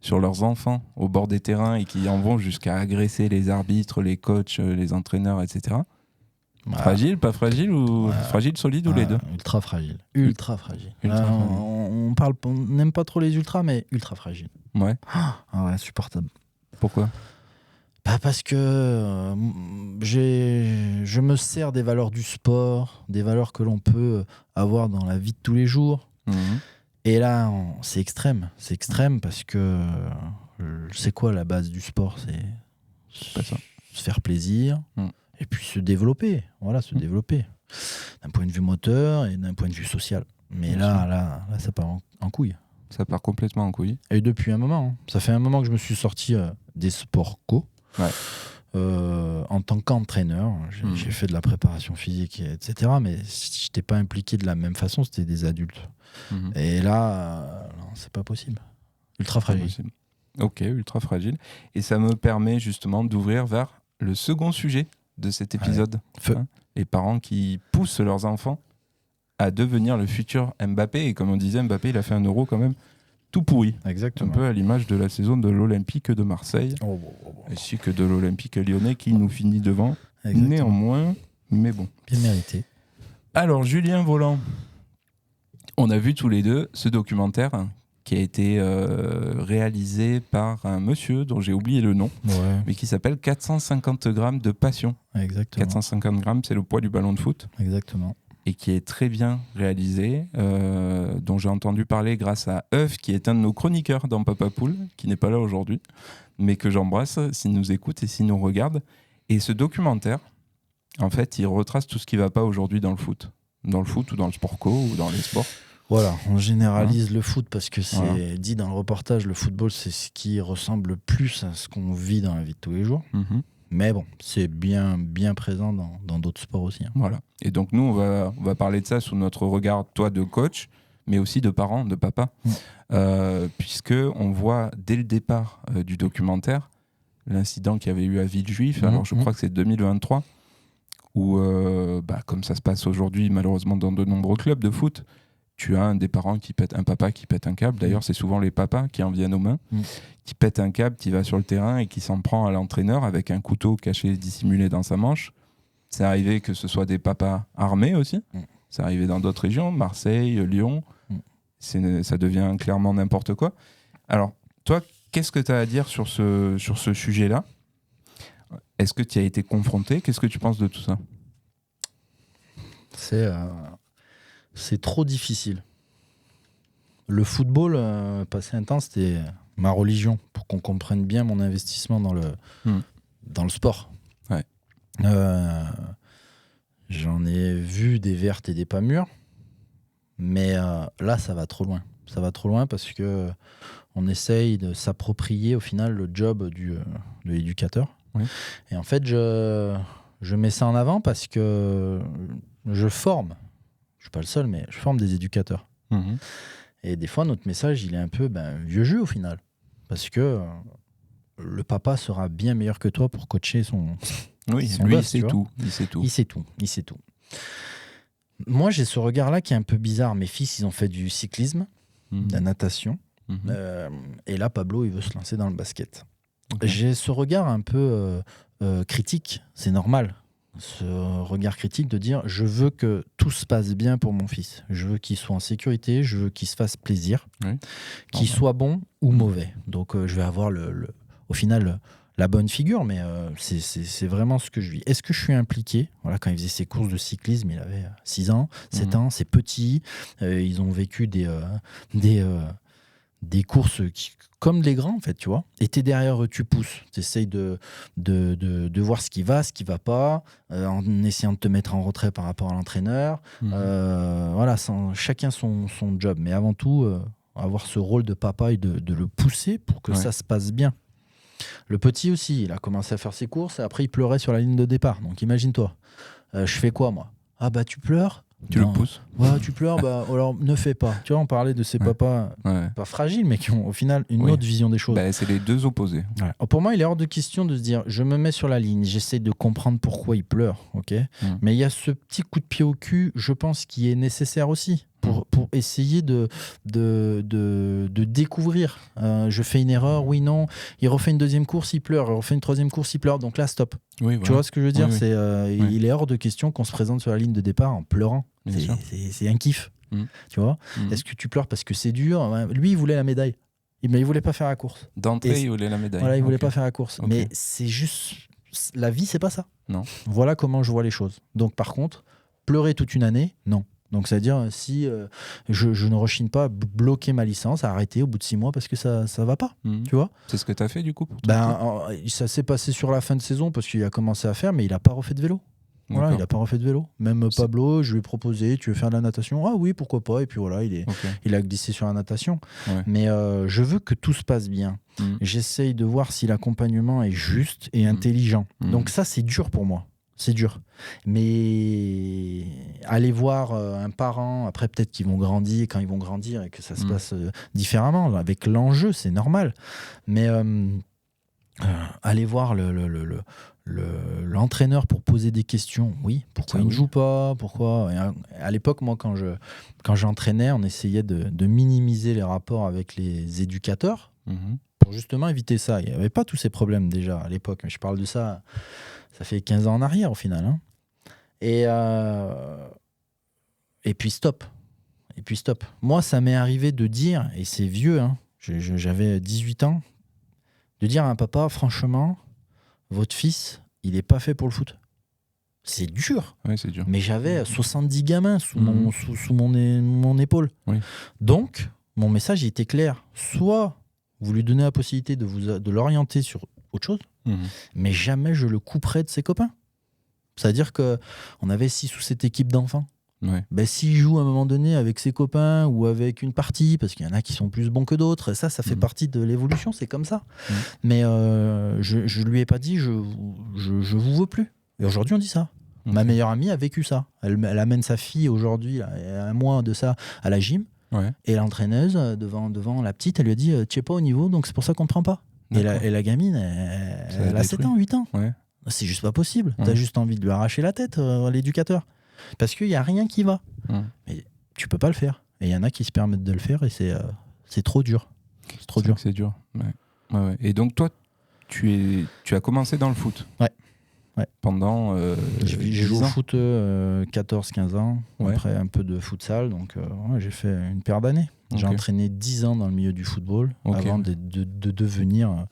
sur leurs enfants au bord des terrains et qui en vont jusqu'à agresser les arbitres, les coachs, les entraîneurs, etc. Voilà. Fragile, pas fragile ou fragile, solide ou les deux? Ultra fragile. Ultra fragile. Ultra fragile. On n'aime pas trop les ultras, mais ultra fragile. Ouais. Ah ouais, insupportable. Pourquoi? Bah parce que je me sers des valeurs du sport, des valeurs que l'on peut avoir dans la vie de tous les jours. Et là, c'est extrême. C'est extrême parce que c'est quoi la base du sport? C'est pas ça. se plaisir, et puis se développer. Voilà, se développer. D'un point de vue moteur et d'un point de vue social. Mais là, ça part en couille. Ça part complètement en couille. Et depuis un moment. Ça fait un moment que je me suis sorti des sports co. Ouais. En tant qu'entraîneur, j'ai fait de la préparation physique, etc. Mais je n'étais pas impliqué de la même façon, c'était des adultes. Et là, non, c'est pas possible. Ultra fragile. Ok, ultra fragile. Et ça me permet justement d'ouvrir vers le second sujet de cet épisode. Les parents qui poussent leurs enfants à devenir le futur Mbappé. Et comme on disait, Mbappé, il a fait un Euro quand même tout pourri. Exactement. Un peu à l'image de la saison de l'Olympique de Marseille, ainsi que de l'Olympique lyonnais qui nous finit devant. Exactement. Néanmoins, mais bon. Bien mérité. Alors, Julien Volant, on a vu tous les deux ce documentaire qui a été réalisé par un monsieur dont j'ai oublié le nom, mais qui s'appelle 450 grammes de passion. Exactement. 450 grammes, c'est le poids du ballon de foot. Exactement. Et qui est très bien réalisé, dont j'ai entendu parler grâce à Euf, qui est un de nos chroniqueurs dans Papa Poule, qui n'est pas là aujourd'hui, mais que j'embrasse s'il nous écoute et s'il nous regarde. Et ce documentaire, en fait, il retrace tout ce qui ne va pas aujourd'hui dans le foot ou dans le sport co ou dans les sports. Voilà, on généralise le foot parce que c'est dit dans le reportage, le football, c'est ce qui ressemble le plus à ce qu'on vit dans la vie de tous les jours. Mais bon, c'est bien présent dans d'autres sports aussi. Voilà. Et donc nous, on va parler de ça sous notre regard, toi, de coach, mais aussi de parents, de papa. Puisque on voit dès le départ du documentaire l'incident qu'il y avait eu à Villejuif. Alors je crois que c'est 2023, où, comme ça se passe aujourd'hui, malheureusement, dans de nombreux clubs de foot, tu as un papa qui pète un câble. D'ailleurs, c'est souvent les papas qui en viennent aux mains, qui pète un câble, qui va sur le terrain et qui s'en prend à l'entraîneur avec un couteau caché, dissimulé dans sa manche. C'est arrivé que ce soit des papas armés aussi. C'est arrivé dans d'autres régions, Marseille, Lyon. Ça devient clairement n'importe quoi. Alors, toi, qu'est-ce que tu as à dire sur ce sujet-là ? Est-ce que tu as été confronté ? Qu'est-ce que tu penses de tout ça ? C'est trop difficile. Le football, passé un temps, c'était ma religion, pour qu'on comprenne bien mon investissement dans le sport. Ouais. J'en ai vu des vertes et des pas mûres, mais là, ça va trop loin. Ça va trop loin parce que on essaye de s'approprier au final le job de l'éducateur. Oui. Et en fait, je mets ça en avant parce que je forme. Je suis pas le seul, mais je forme des éducateurs. Et des fois, notre message, il est un peu vieux jeu au final. Parce que le papa sera bien meilleur que toi pour coacher son lui, boss, il sait tout. Moi, j'ai ce regard-là qui est un peu bizarre. Mes fils, ils ont fait du cyclisme, de la natation. Et là, Pablo, il veut se lancer dans le basket. Okay. J'ai ce regard un peu critique. C'est normal. Ce regard critique de dire je veux que tout se passe bien pour mon fils, je veux qu'il soit en sécurité, je veux qu'il se fasse plaisir, qu'il soit bon ou mauvais, donc je vais avoir au final la bonne figure, mais c'est vraiment ce que je vis. Est-ce que je suis impliqué ? Voilà, quand il faisait ses courses de cyclisme, il avait 6 ans, 7 ans, c'est petit, ils ont vécu des courses comme les grands, en fait, tu vois. Et t'es derrière eux, tu pousses. T'essayes de voir ce qui va pas, en essayant de te mettre en retrait par rapport à l'entraîneur. Voilà, chacun son job. Mais avant tout, avoir ce rôle de papa et de le pousser pour que ça se passe bien. Le petit aussi, il a commencé à faire ses courses et après, il pleurait sur la ligne de départ. Donc, imagine-toi. Je fais quoi, moi ? Ah bah, tu pleures ? Tu le pousses. Ouais, tu pleures, alors ne fais pas. Tu vois, on parlait de ces papas pas fragiles, mais qui ont au final une autre vision des choses. C'est les deux opposés. Ouais. Pour moi, il est hors de question de se dire, je me mets sur la ligne, j'essaie de comprendre pourquoi il pleure, ok. Mais il y a ce petit coup de pied au cul, je pense, qui est nécessaire aussi pour essayer de découvrir. Je fais une erreur, oui, non. Il refait une deuxième course, il pleure. Il refait une troisième course, il pleure. Donc là, stop. Oui, tu vois ce que je veux dire ? Oui. Il est hors de question qu'on se présente sur la ligne de départ en pleurant. C'est un kiff. Tu vois ? Est-ce que tu pleures parce que c'est dur ? Lui, il voulait la médaille. Mais il voulait pas faire la course. D'entrée, il voulait la médaille. Voilà, il voulait pas faire la course. Mais c'est juste... La vie, c'est pas ça. Non. Voilà comment je vois les choses. Donc, par contre, pleurer toute une année, non. Donc, c'est-à-dire, si je ne rechigne pas à bloquer ma licence, à arrêter au bout de 6 mois parce que ça ne va pas, tu vois. C'est ce que tu as fait du coup pour toi Ça s'est passé sur la fin de saison parce qu'il a commencé à faire, mais il n'a pas refait de vélo. Voilà, il n'a pas refait de vélo. Même Pablo, je lui ai proposé, tu veux faire de la natation? Ah oui, pourquoi pas. Et puis voilà, il a glissé sur la natation. Ouais. Mais je veux que tout se passe bien. J'essaye de voir si l'accompagnement est juste et intelligent. Donc ça, c'est dur pour moi. C'est dur. Mais aller voir un parent, après peut-être qu'ils vont grandir, quand ils vont grandir et que ça se passe différemment, avec l'enjeu, c'est normal. Mais aller voir l'entraîneur pour poser des questions, oui, pourquoi il ne joue pas, pourquoi. Et à l'époque, moi, quand j'entraînais, on essayait de minimiser les rapports avec les éducateurs pour justement éviter ça. Il n'y avait pas tous ces problèmes déjà à l'époque, mais je parle de ça, ça fait 15 ans en arrière au final. Hein. Et puis stop. Moi, ça m'est arrivé de dire, et c'est vieux, hein, j'avais 18 ans, de dire à un papa, franchement, votre fils, il n'est pas fait pour le foot. C'est dur. Oui, c'est dur. Mais j'avais 70 gamins sous mon épaule. Oui. Donc, mon message il était clair. Soit vous lui donnez la possibilité de l'orienter sur autre chose, mais jamais je le couperai de ses copains. C'est-à-dire qu'on avait 6 ou 7 équipes d'enfants. Ouais. S'il joue à un moment donné avec ses copains ou avec une partie, parce qu'il y en a qui sont plus bons que d'autres, ça fait partie de l'évolution, c'est comme ça. Mais je lui ai pas dit je vous veux plus. Et aujourd'hui on dit ça. Ma meilleure amie a vécu ça. Elle amène sa fille aujourd'hui, un mois de ça, à la gym. Ouais. Et l'entraîneuse, devant la petite, elle lui a dit tu n'es pas au niveau, donc c'est pour ça qu'on ne te prend pas. Et la gamine, elle a 7 ans, 8 ans. Ouais. C'est juste pas possible. Tu as juste envie de lui arracher la tête à l'éducateur. Parce qu'il n'y a rien qui va. Mais tu peux pas le faire. Et il y en a qui se permettent de le faire et c'est trop dur. C'est trop dur. C'est dur. Ouais. Et donc toi, tu as commencé dans le foot. Ouais. Pendant j'ai joué au foot 14-15 ans. Après un peu de futsal. Donc j'ai fait une paire d'années. J'ai entraîné 10 ans dans le milieu du football avant de devenir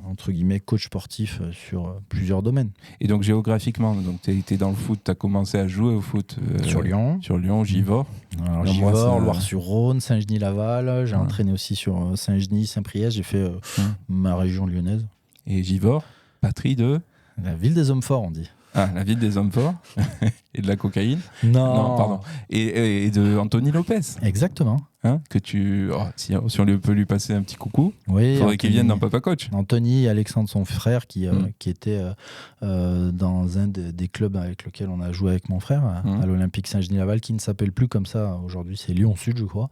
entre guillemets coach sportif sur plusieurs domaines. Et donc géographiquement, tu étais dans le foot, tu as commencé à jouer au foot sur Lyon, Givors. Alors, Givors, Loire-sur-Rhône, Saint-Genis-Laval. J'ai entraîné aussi sur Saint-Genis, Saint-Priest. J'ai fait ma région lyonnaise. Et Givors, patrie de la ville des hommes forts, on dit. Ah, la ville des hommes forts et de la cocaïne. Non, pardon. Et de Anthony Lopez. Dans que si on peut lui passer un petit coucou, il faudrait qu'il vienne dans Papa Coach. Anthony et Alexandre, son frère, qui était dans un des clubs avec lequel on a joué avec mon frère, à l'Olympique Saint-Genis-Laval, qui ne s'appelle plus comme ça aujourd'hui, c'est Lyon Sud, je crois.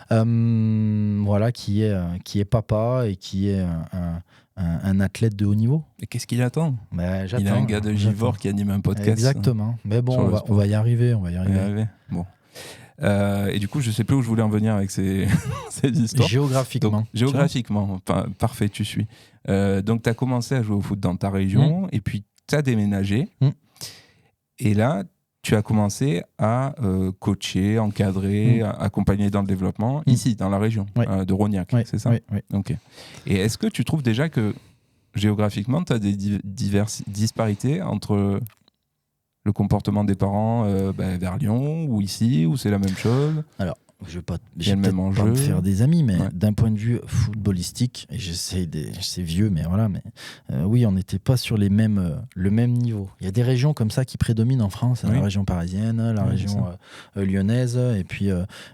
Voilà, qui est papa et qui est un athlète de haut niveau. Et qu'est-ce qu'il attend? J'attends. Il a un gars de Givors qui anime un podcast. Exactement. Mais bon, on va y arriver. Bon. Et du coup, je sais plus où je voulais en venir avec ces histoires. Géographiquement. Parfait, tu suis. Donc, tu as commencé à jouer au foot dans ta région et puis tu as déménagé. Et là, tu as commencé à coacher, encadrer, accompagner dans le développement, ici, dans la région de Rognac, c'est ça? Oui. Okay. Et est-ce que tu trouves déjà que géographiquement, tu as des disparités entre le comportement des parents vers Lyon ou ici, ou c'est la même chose? Alors, je vais peut-être pas me faire des amis, mais d'un point de vue footballistique, et c'est vieux, mais voilà, oui, on n'était pas sur le même niveau. Il y a des régions comme ça qui prédominent en France, la région parisienne, la région lyonnaise, et puis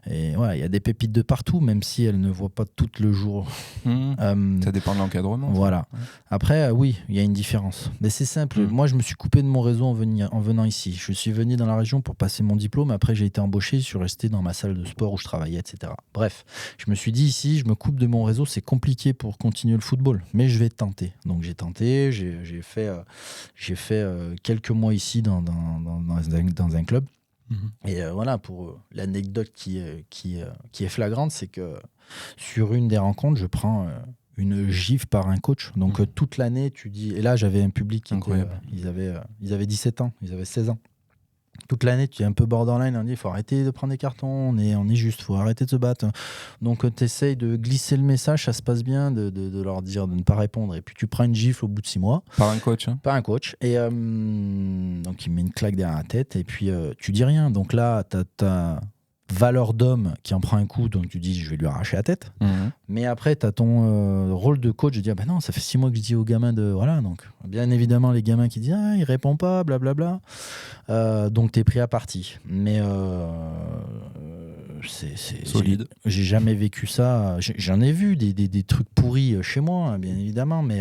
il y a des pépites de partout, même si elles ne voient pas tout le jour. Ça dépend de l'encadrement. Voilà. Après, oui, il y a une différence. Mais c'est simple. Moi, je me suis coupé de mon réseau en venant ici. Je suis venu dans la région pour passer mon diplôme. Après, j'ai été embauché. Je suis resté dans ma salle de sport où je travaillais, etc. Bref, je me suis dit ici, je me coupe de mon réseau. C'est compliqué pour continuer le football. Mais je vais tenter. Donc, j'ai tenté. J'ai fait quelques mois ici dans un club. Et voilà, pour l'anecdote qui est flagrante, c'est que sur une des rencontres, je prends une gifle par un coach. Donc toute l'année, tu dis... Et là, j'avais un public qui était... Ils avaient 17 ans, ils avaient 16 ans. toute l'année, tu es un peu borderline, on dit il faut arrêter de prendre des cartons, on est juste, il faut arrêter de se battre. Donc tu essayes de glisser le message, ça se passe bien, de leur dire de ne pas répondre. Et puis tu prends une gifle au bout de 6 mois. Par un coach. Par un coach. Et donc il met une claque derrière la tête et puis tu dis rien. Donc là, tu as ta valeur d'homme qui en prend un coup, donc tu dis je vais lui arracher la tête. Mais après, tu as ton rôle de coach de dire bah non, ça fait 6 mois que je dis aux gamins de. Voilà, donc bien évidemment, les gamins qui disent ah, il répond pas, blablabla. Donc tu es pris à partie. Mais c'est solide. J'ai jamais vécu ça. J'en ai vu des trucs pourris chez moi, hein, bien évidemment, mais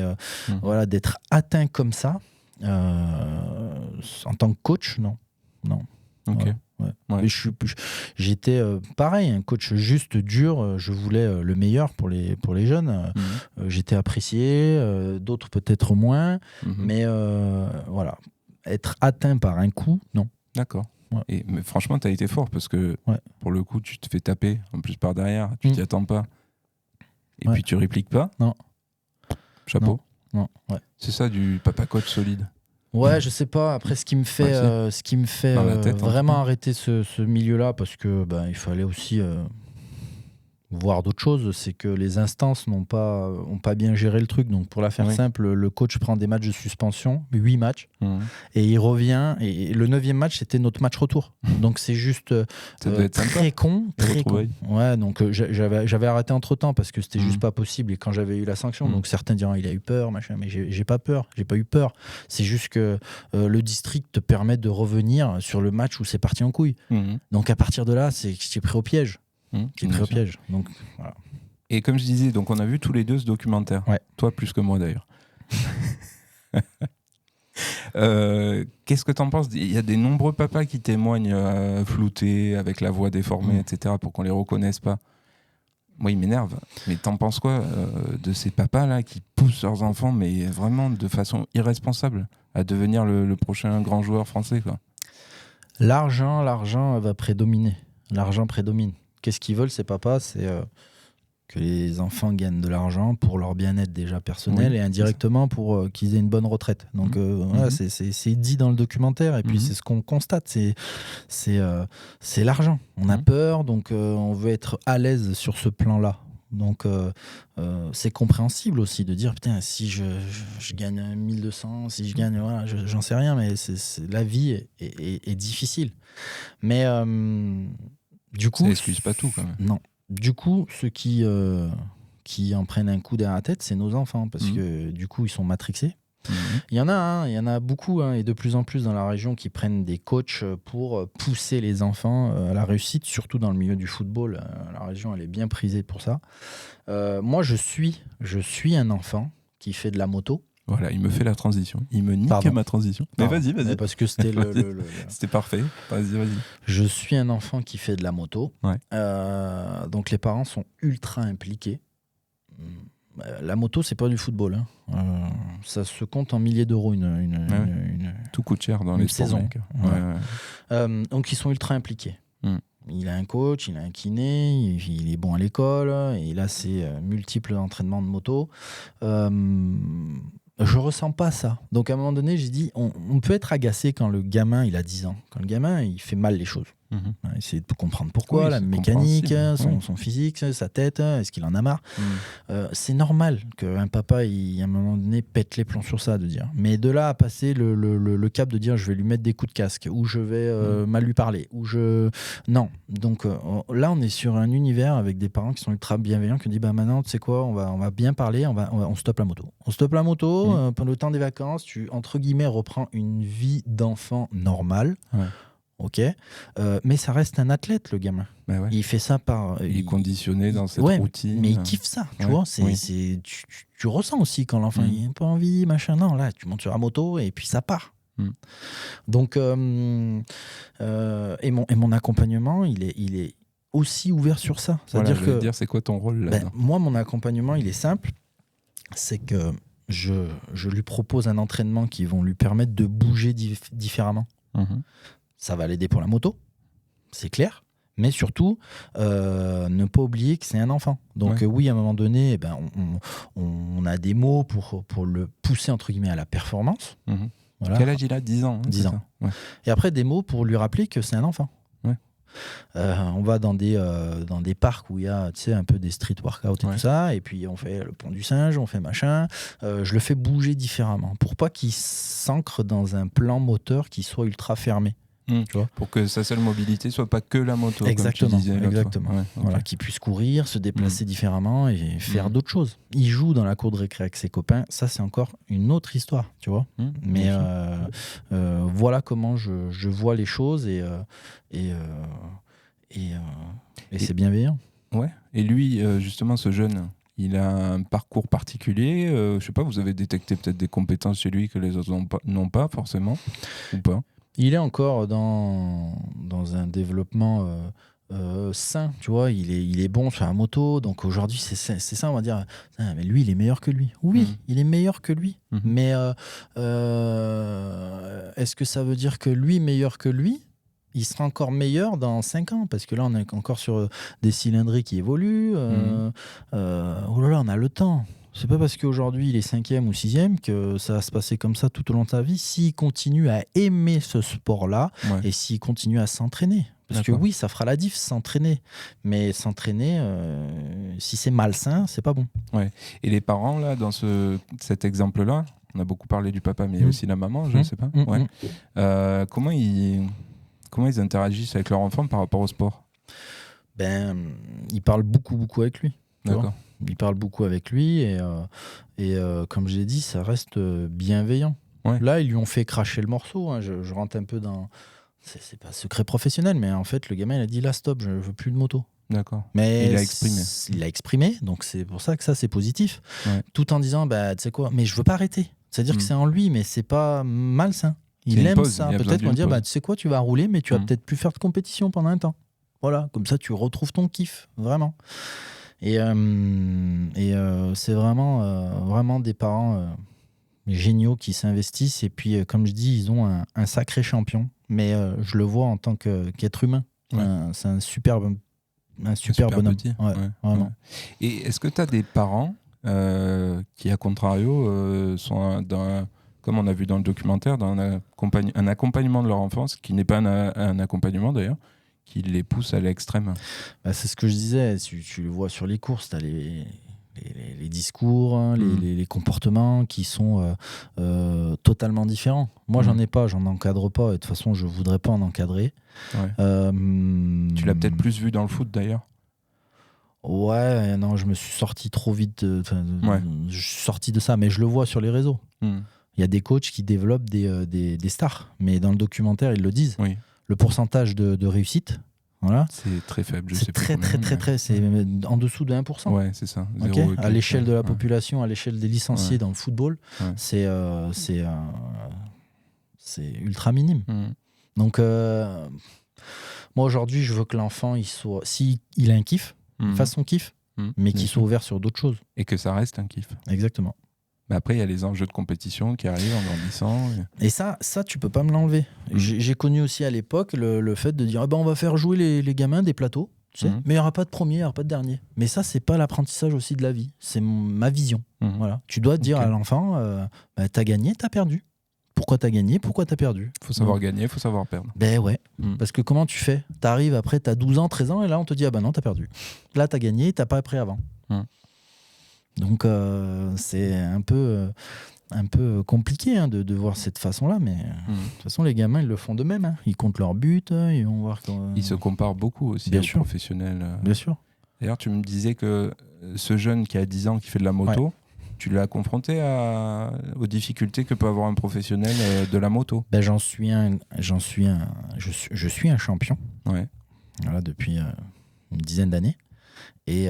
voilà, d'être atteint comme ça, en tant que coach, non. Ok. Ouais. Ouais. Mais j'étais pareil, un coach juste dur. Je voulais le meilleur pour les jeunes. J'étais apprécié, d'autres peut-être moins. Mais voilà, être atteint par un coup, non. D'accord. Ouais. Mais franchement, tu as été fort parce que pour le coup, tu te fais taper en plus par derrière, tu t'y attends pas. Et puis tu répliques pas. Non. Chapeau. Non. Ouais. C'est ça du papa coach solide. Ouais, je sais pas. Après, ce qui me fait Dans la tête, vraiment arrêter ce milieu-là, parce que il fallait aussi voir d'autres choses, c'est que les instances n'ont pas bien géré le truc. Donc, pour la faire simple, le coach prend des matchs de suspension, 8 matchs, et il revient. Et le 9e match, c'était notre match retour. Donc, c'est juste très con. Très con. Ouais, donc j'avais arrêté entre-temps parce que c'était juste pas possible. Et quand j'avais eu la sanction, donc certains diront il a eu peur, machin, mais j'ai pas peur. J'ai pas eu peur. C'est juste que le district te permet de revenir sur le match où c'est parti en couille. Donc, à partir de là, c'est que tu es pris au piège. Qui est très au piège. Donc, voilà. Et comme je disais, donc on a vu tous les deux ce documentaire. Ouais. Toi plus que moi d'ailleurs. Qu'est-ce que t'en penses ? Il y a des nombreux papas qui témoignent floutés, avec la voix déformée, etc., pour qu'on les reconnaisse pas. Moi, il m'énerve. Mais t'en penses quoi de ces papas-là qui poussent leurs enfants, mais vraiment de façon irresponsable, à devenir le prochain grand joueur français, quoi ? L'argent va prédominer. L'argent prédomine. Qu'est-ce qu'ils veulent, ces papas ? C'est que les enfants gagnent de l'argent pour leur bien-être déjà personnel et indirectement pour qu'ils aient une bonne retraite. Donc voilà, c'est dit dans le documentaire et puis c'est ce qu'on constate, c'est l'argent. On a peur, donc on veut être à l'aise sur ce plan-là. Donc c'est compréhensible aussi de dire putain, si je gagne 1200, si je gagne, voilà, j'en sais rien, mais la vie est difficile. Mais du coup, ça n'excuse pas tout quand même. Non. Du coup, ceux qui en prennent un coup derrière la tête, c'est nos enfants, parce que du coup, ils sont matrixés. Il y en a beaucoup, et de plus en plus dans la région qui prennent des coachs pour pousser les enfants à la réussite, surtout dans le milieu du football. La région, elle est bien prisée pour ça. Moi, je suis un enfant qui fait de la moto. Voilà, il me fait la transition. Il me nique ma transition. Mais vas-y. Parce que c'était C'était parfait. Vas-y. Je suis un enfant qui fait de la moto. Ouais. Donc les parents sont ultra impliqués. La moto, c'est pas du football. Ça se compte en milliers d'euros une tout coûte cher dans les saisons. Ouais. Donc ils sont ultra impliqués. Il a un coach, il a un kiné, il est bon à l'école, et là c'est multiples entraînements de moto. Je ressens pas ça. Donc à un moment donné, j'ai dit, on peut être agacé quand le gamin il a 10 ans. Quand le gamin il fait mal les choses. Essayer de comprendre pourquoi, la mécanique, son physique, sa tête, est-ce qu'il en a marre. C'est normal qu'un papa, à un moment donné, pète les plombs sur ça, de dire. Mais de là à passer le cap de dire je vais lui mettre des coups de casque, ou je vais mal lui parler, non. Donc là, on est sur un univers avec des parents qui sont ultra bienveillants, qui disent maintenant, tu sais quoi, on va bien parler, on stoppe la moto. On stoppe la moto, pendant le temps des vacances, tu, entre guillemets, reprends une vie d'enfant normale. Ouais. Ok, mais ça reste un athlète, le gamin. Bah ouais. Il fait ça par. Il est conditionné dans cette routine. Mais il kiffe ça, tu vois. Tu ressens aussi quand l'enfant il n'a pas envie, machin. Non, là, tu montes sur la moto et puis ça part. Donc, et mon accompagnement, il est aussi ouvert sur ça. C'est-à-dire que. Dire, c'est quoi ton rôle là moi, mon accompagnement, il est simple. C'est que je lui propose un entraînement qui vont lui permettre de bouger différemment. Ça va l'aider pour la moto, c'est clair. Mais surtout, ne pas oublier que c'est un enfant. Donc oui, à un moment donné, on a des mots pour le pousser, entre guillemets, à la performance. Voilà. Quel âge il a? 10 ans. 10 c'est ans. ça Ouais. Et après, des mots pour lui rappeler que c'est un enfant. Ouais. On va dans des parcs où il y a un peu des street workouts et Ouais. tout ça, et puis on fait le pont du singe, on fait machin. Je le fais bouger différemment pour pas qu'il s'ancre dans un plan moteur qui soit ultra fermé. Tu vois, Pour que sa seule mobilité soit pas que la moto. Exactement, Comme tu disais l'autre fois. exactement. Ouais, ok. Voilà, qu'il puisse courir, se déplacer différemment et faire d'autres choses. Il joue dans la cour de récré avec ses copains, ça c'est encore une autre histoire, tu vois. Mais bien sûr. voilà comment je vois les choses et c'est bienveillant. Ouais. Et lui, justement, ce jeune, il a un parcours particulier. Je sais pas, vous avez détecté peut-être des compétences chez lui que les autres n'ont pas forcément, ou pas? Il est encore dans un développement sain, tu vois. Il est bon sur la moto, donc aujourd'hui c'est ça, on va dire. Ah, mais lui, il est meilleur que lui. Oui, il est meilleur que lui. Mais est-ce que ça veut dire que lui, meilleur que lui, il sera encore meilleur dans 5 ans? Parce que là, on est encore sur des cylindrées qui évoluent. Oh là là, on a le temps. C'est pas parce qu'aujourd'hui il est 5e ou 6e que ça va se passer comme ça tout au long de sa vie. S'il continue à aimer ce sport-là et s'il continue à s'entraîner. Parce que oui, ça fera la diff, s'entraîner. Mais s'entraîner, si c'est malsain, c'est pas bon. Ouais. Et les parents, là, dans cet exemple-là, on a beaucoup parlé du papa, mais il y a aussi la maman, je ne sais pas. Comment ils interagissent avec leur enfant par rapport au sport? Ils parlent beaucoup avec lui. D'accord. Il parle beaucoup avec lui et comme j'ai dit, ça reste bienveillant. Ouais. Là, ils lui ont fait cracher le morceau. Hein. Je rentre un peu dans... C'est pas secret professionnel, mais en fait, le gamin, il a dit là, stop, je veux plus de moto. D'accord. Mais il l'a exprimé. Il l'a exprimé, donc c'est pour ça que ça, c'est positif. Ouais. Tout en disant, tu sais quoi, mais je veux pas arrêter. C'est-à-dire que c'est en lui, mais c'est pas malsain. Il aime ça. Peut-être qu'on va dire, tu sais quoi, tu vas rouler, mais tu vas peut-être plus faire de compétition pendant un temps. Voilà, comme ça, tu retrouves ton kiff, vraiment. Et c'est vraiment des parents géniaux qui s'investissent. Et puis, comme je dis, ils ont un sacré champion. Mais je le vois en tant qu'être humain. Ouais. C'est un super bonhomme. Petit. Ouais, vraiment. Ouais. Et est-ce que tu as des parents qui, à contrario, sont comme on a vu dans le documentaire, dans un accompagnement de leur enfance, qui n'est pas un accompagnement d'ailleurs, qui les pousse à l'extrême? C'est ce que je disais, tu le vois sur les courses, tu as les discours, hein, les comportements qui sont totalement différents. Moi, j'en ai pas, j'en encadre pas, et de toute façon, je voudrais pas en encadrer. Ouais. Tu l'as peut-être plus vu dans le foot d'ailleurs? Ouais, non, je me suis sorti trop vite, je suis sorti de ça, mais je le vois sur les réseaux. Il y a des coachs qui développent des stars, mais dans le documentaire, ils le disent. Oui. Le pourcentage de réussite, voilà. C'est très faible. C'est très, c'est en dessous de 1%. Ouais, c'est ça. Okay, à l'échelle de la population, à l'échelle des licenciés dans le football, c'est ultra minime. Donc, moi aujourd'hui, je veux que l'enfant, s'il a un kiff, il fasse son kiff, mais qu'il soit ouvert sur d'autres choses. Et que ça reste un kiff. Exactement. Mais après, il y a les enjeux de compétition qui arrivent en grandissant. Et ça, tu peux pas me l'enlever. J'ai connu aussi à l'époque le fait de dire on va faire jouer les gamins des plateaux, tu sais, mais il n'y aura pas de premier, il n'y aura pas de dernier. Mais ça, c'est pas l'apprentissage aussi de la vie. C'est ma vision. Voilà. Tu dois dire à l'enfant t'as gagné, t'as perdu. Pourquoi t'as gagné, pourquoi t'as perdu? Faut savoir gagner, faut savoir perdre. Ben ouais. Parce que comment tu fais? T'arrives après, t'as 12 ans, 13 ans, et là, on te dit non, t'as perdu. Là, t'as gagné, t'as pas appris avant. Donc c'est un peu compliqué de voir cette façon-là, mais de toute façon les gamins ils le font de même. Hein. Ils comptent leurs buts, ils vont voir. Ils se comparent beaucoup aussi aux professionnels. Bien sûr. D'ailleurs, tu me disais que ce jeune qui a 10 ans qui fait de la moto, tu l'as confronté aux difficultés que peut avoir un professionnel de la moto. Ben, je suis un champion. Ouais. Voilà, depuis une dizaine d'années. Et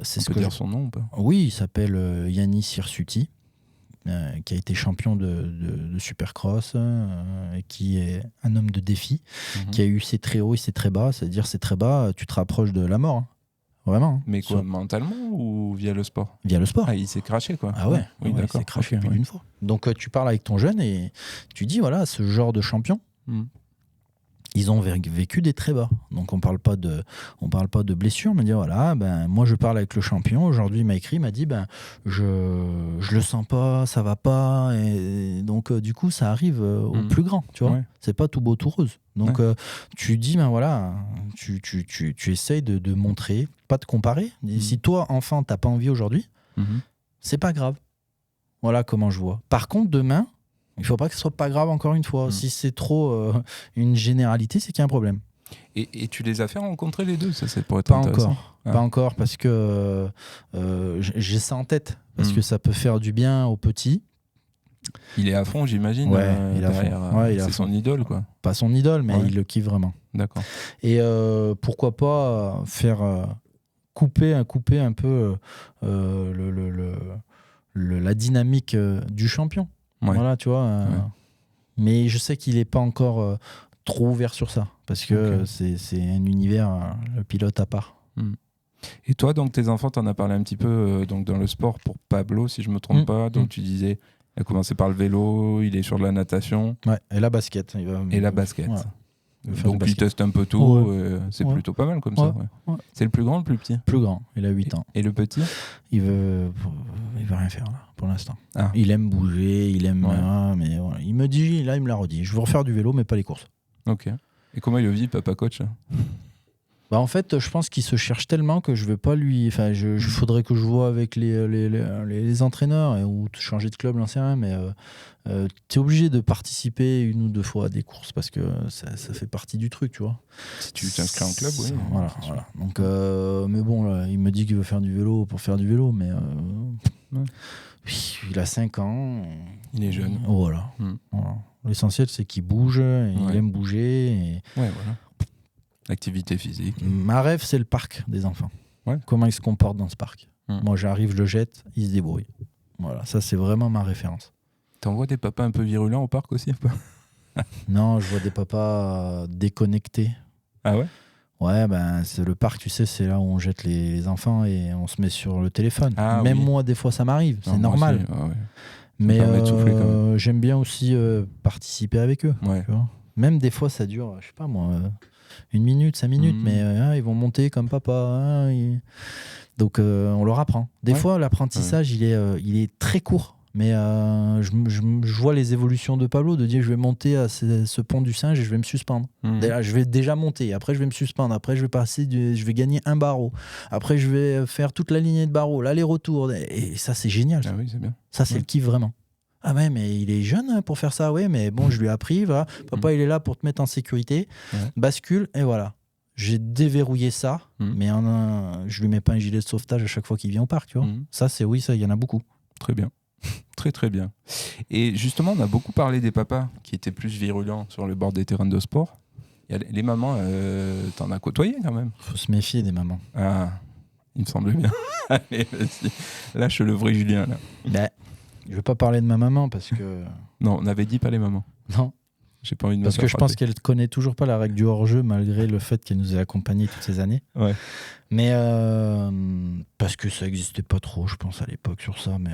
c'est ce que dire son nom ou pas? Oui, il s'appelle Yannis Hirsuti, qui a été champion de Supercross, qui est un homme de défi, qui a eu ses très hauts et ses très bas. C'est-à-dire ses très bas, tu te rapproches de la mort. Hein. Vraiment. Mais quoi, mentalement ou via le sport? Via le sport. Ah, il s'est craché quoi. Ah ouais, oui, d'accord. Il s'est craché plus d'une fois. Donc tu parles avec ton jeune et tu dis voilà, ce genre de champion, ils ont vécu des très bas. Donc on parle pas de blessures, mais dire voilà, moi je parle avec le champion. Aujourd'hui, il m'a écrit, il m'a dit je le sens pas, ça va pas, et donc du coup ça arrive au plus grand, tu vois. Ouais. C'est pas tout beau tout rose. Donc tu dis voilà, tu essayes de montrer, pas de comparer. Et si toi enfant t'as pas envie aujourd'hui, c'est pas grave. Voilà comment je vois. Par contre demain, il faut pas que ce soit pas grave encore une fois. Si c'est trop une généralité, c'est qu'il y a un problème. Et tu les as fait rencontrer les deux, ça c'est pour être Pas intéressant. encore. Pas encore parce que j'ai ça en tête. Parce que ça peut faire du bien aux petits. Il est à fond, j'imagine. Ouais, il est à derrière, fond. Ouais, il est à c'est fond. son idole, quoi. Pas son idole, mais Ouais. il le kiffe vraiment. D'accord. Et pourquoi pas faire couper un peu la dynamique du champion. Ouais. Voilà, tu vois. Mais je sais qu'il n'est pas encore trop ouvert sur ça. Parce que Ok. c'est un univers, le pilote à part. Et toi, donc tes enfants, t'en as parlé un petit peu donc dans le sport pour Pablo, si je me trompe pas. Donc tu disais, il a commencé par le vélo, il est sur de la natation Ouais, et la basket. et la basket. Ouais. Il va faire Donc du il basket. teste un peu tout, c'est Ouais. plutôt pas mal comme ça. Ouais. Ouais. Ouais. C'est le plus grand, le plus petit? Plus grand, il a 8 ans. Et le petit? Il veut rien faire là, pour l'instant. Ah. Il aime bouger, il aime. Ouais. Mais voilà. Il me dit, là, il me l'a redit. Je veux refaire du vélo, mais pas les courses. Ok. Et comment il le vit, papa coach? En fait, je pense qu'il se cherche tellement que je vais pas lui. Enfin, je faudrait que je vois avec les entraîneurs ou changer de club, j'en sais rien. Mais tu es obligé de participer 1 ou 2 fois à des courses parce que ça fait partie du truc, tu vois. Si tu t'inscris en club, oui. Voilà. Donc, mais bon, là, il me dit qu'il veut faire du vélo pour faire du vélo, mais il a 5 ans. Il est jeune. Voilà. Voilà. L'essentiel, c'est qu'il bouge, et il aime bouger. Et... Ouais, voilà. L'activité physique. Ma rêve, c'est le parc des enfants. Ouais. Comment ils se comportent dans ce parc. Moi, j'arrive, je le jette, ils se débrouillent. Voilà, ça, c'est vraiment ma référence. T'en vois des papas un peu virulents au parc aussi, un peu? Non, je vois des papas déconnectés. Ah ouais? Ouais, c'est le parc, tu sais, c'est là où on jette les enfants et on se met sur le téléphone. Ah, Même oui. moi, des fois, ça m'arrive, c'est Non, moi normal. aussi, ouais. Mais permet de souffler, quand même. j'aime bien aussi participer avec eux. Ouais. Tu vois. Même des fois, ça dure, je sais pas moi, 1 minute, 5 minutes, mais ils vont monter comme papa. Donc, on leur apprend. Des fois, l'apprentissage, il est très court. Mais je vois les évolutions de Pablo, de dire je vais monter à ce pont du singe et je vais me suspendre. Je vais déjà monter, après je vais me suspendre, après je vais gagner un barreau, après je vais faire toute la lignée de barreaux, l'aller-retour, et ça c'est génial. Ah oui, c'est bien. Ça c'est le kiff vraiment. Ah ouais, mais il est jeune pour faire ça, ouais, mais bon, je lui ai appris, voilà. Papa il est là pour te mettre en sécurité, bascule, et voilà. J'ai déverrouillé ça, mais je lui mets pas un gilet de sauvetage à chaque fois qu'il vient au parc, tu vois. Ça, il y en a beaucoup. Très bien. Très très bien. Et justement, on a beaucoup parlé des papas qui étaient plus virulents sur le bord des terrains de sport. Il y a les mamans, t'en as côtoyé quand même. Faut se méfier des mamans. Ah, il me semblait bien. Allez, vas-y. Lâche le vrai Julien là. Je vais pas parler de ma maman parce que... Non, on avait dit pas les mamans. Non. J'ai pas envie de me Parce faire que je pense frapper. qu'elle connaît toujours pas la règle du hors-jeu malgré le fait qu'elle nous ait accompagnés toutes ces années. Ouais. Mais parce que ça existait pas trop, je pense, à l'époque sur ça. Mais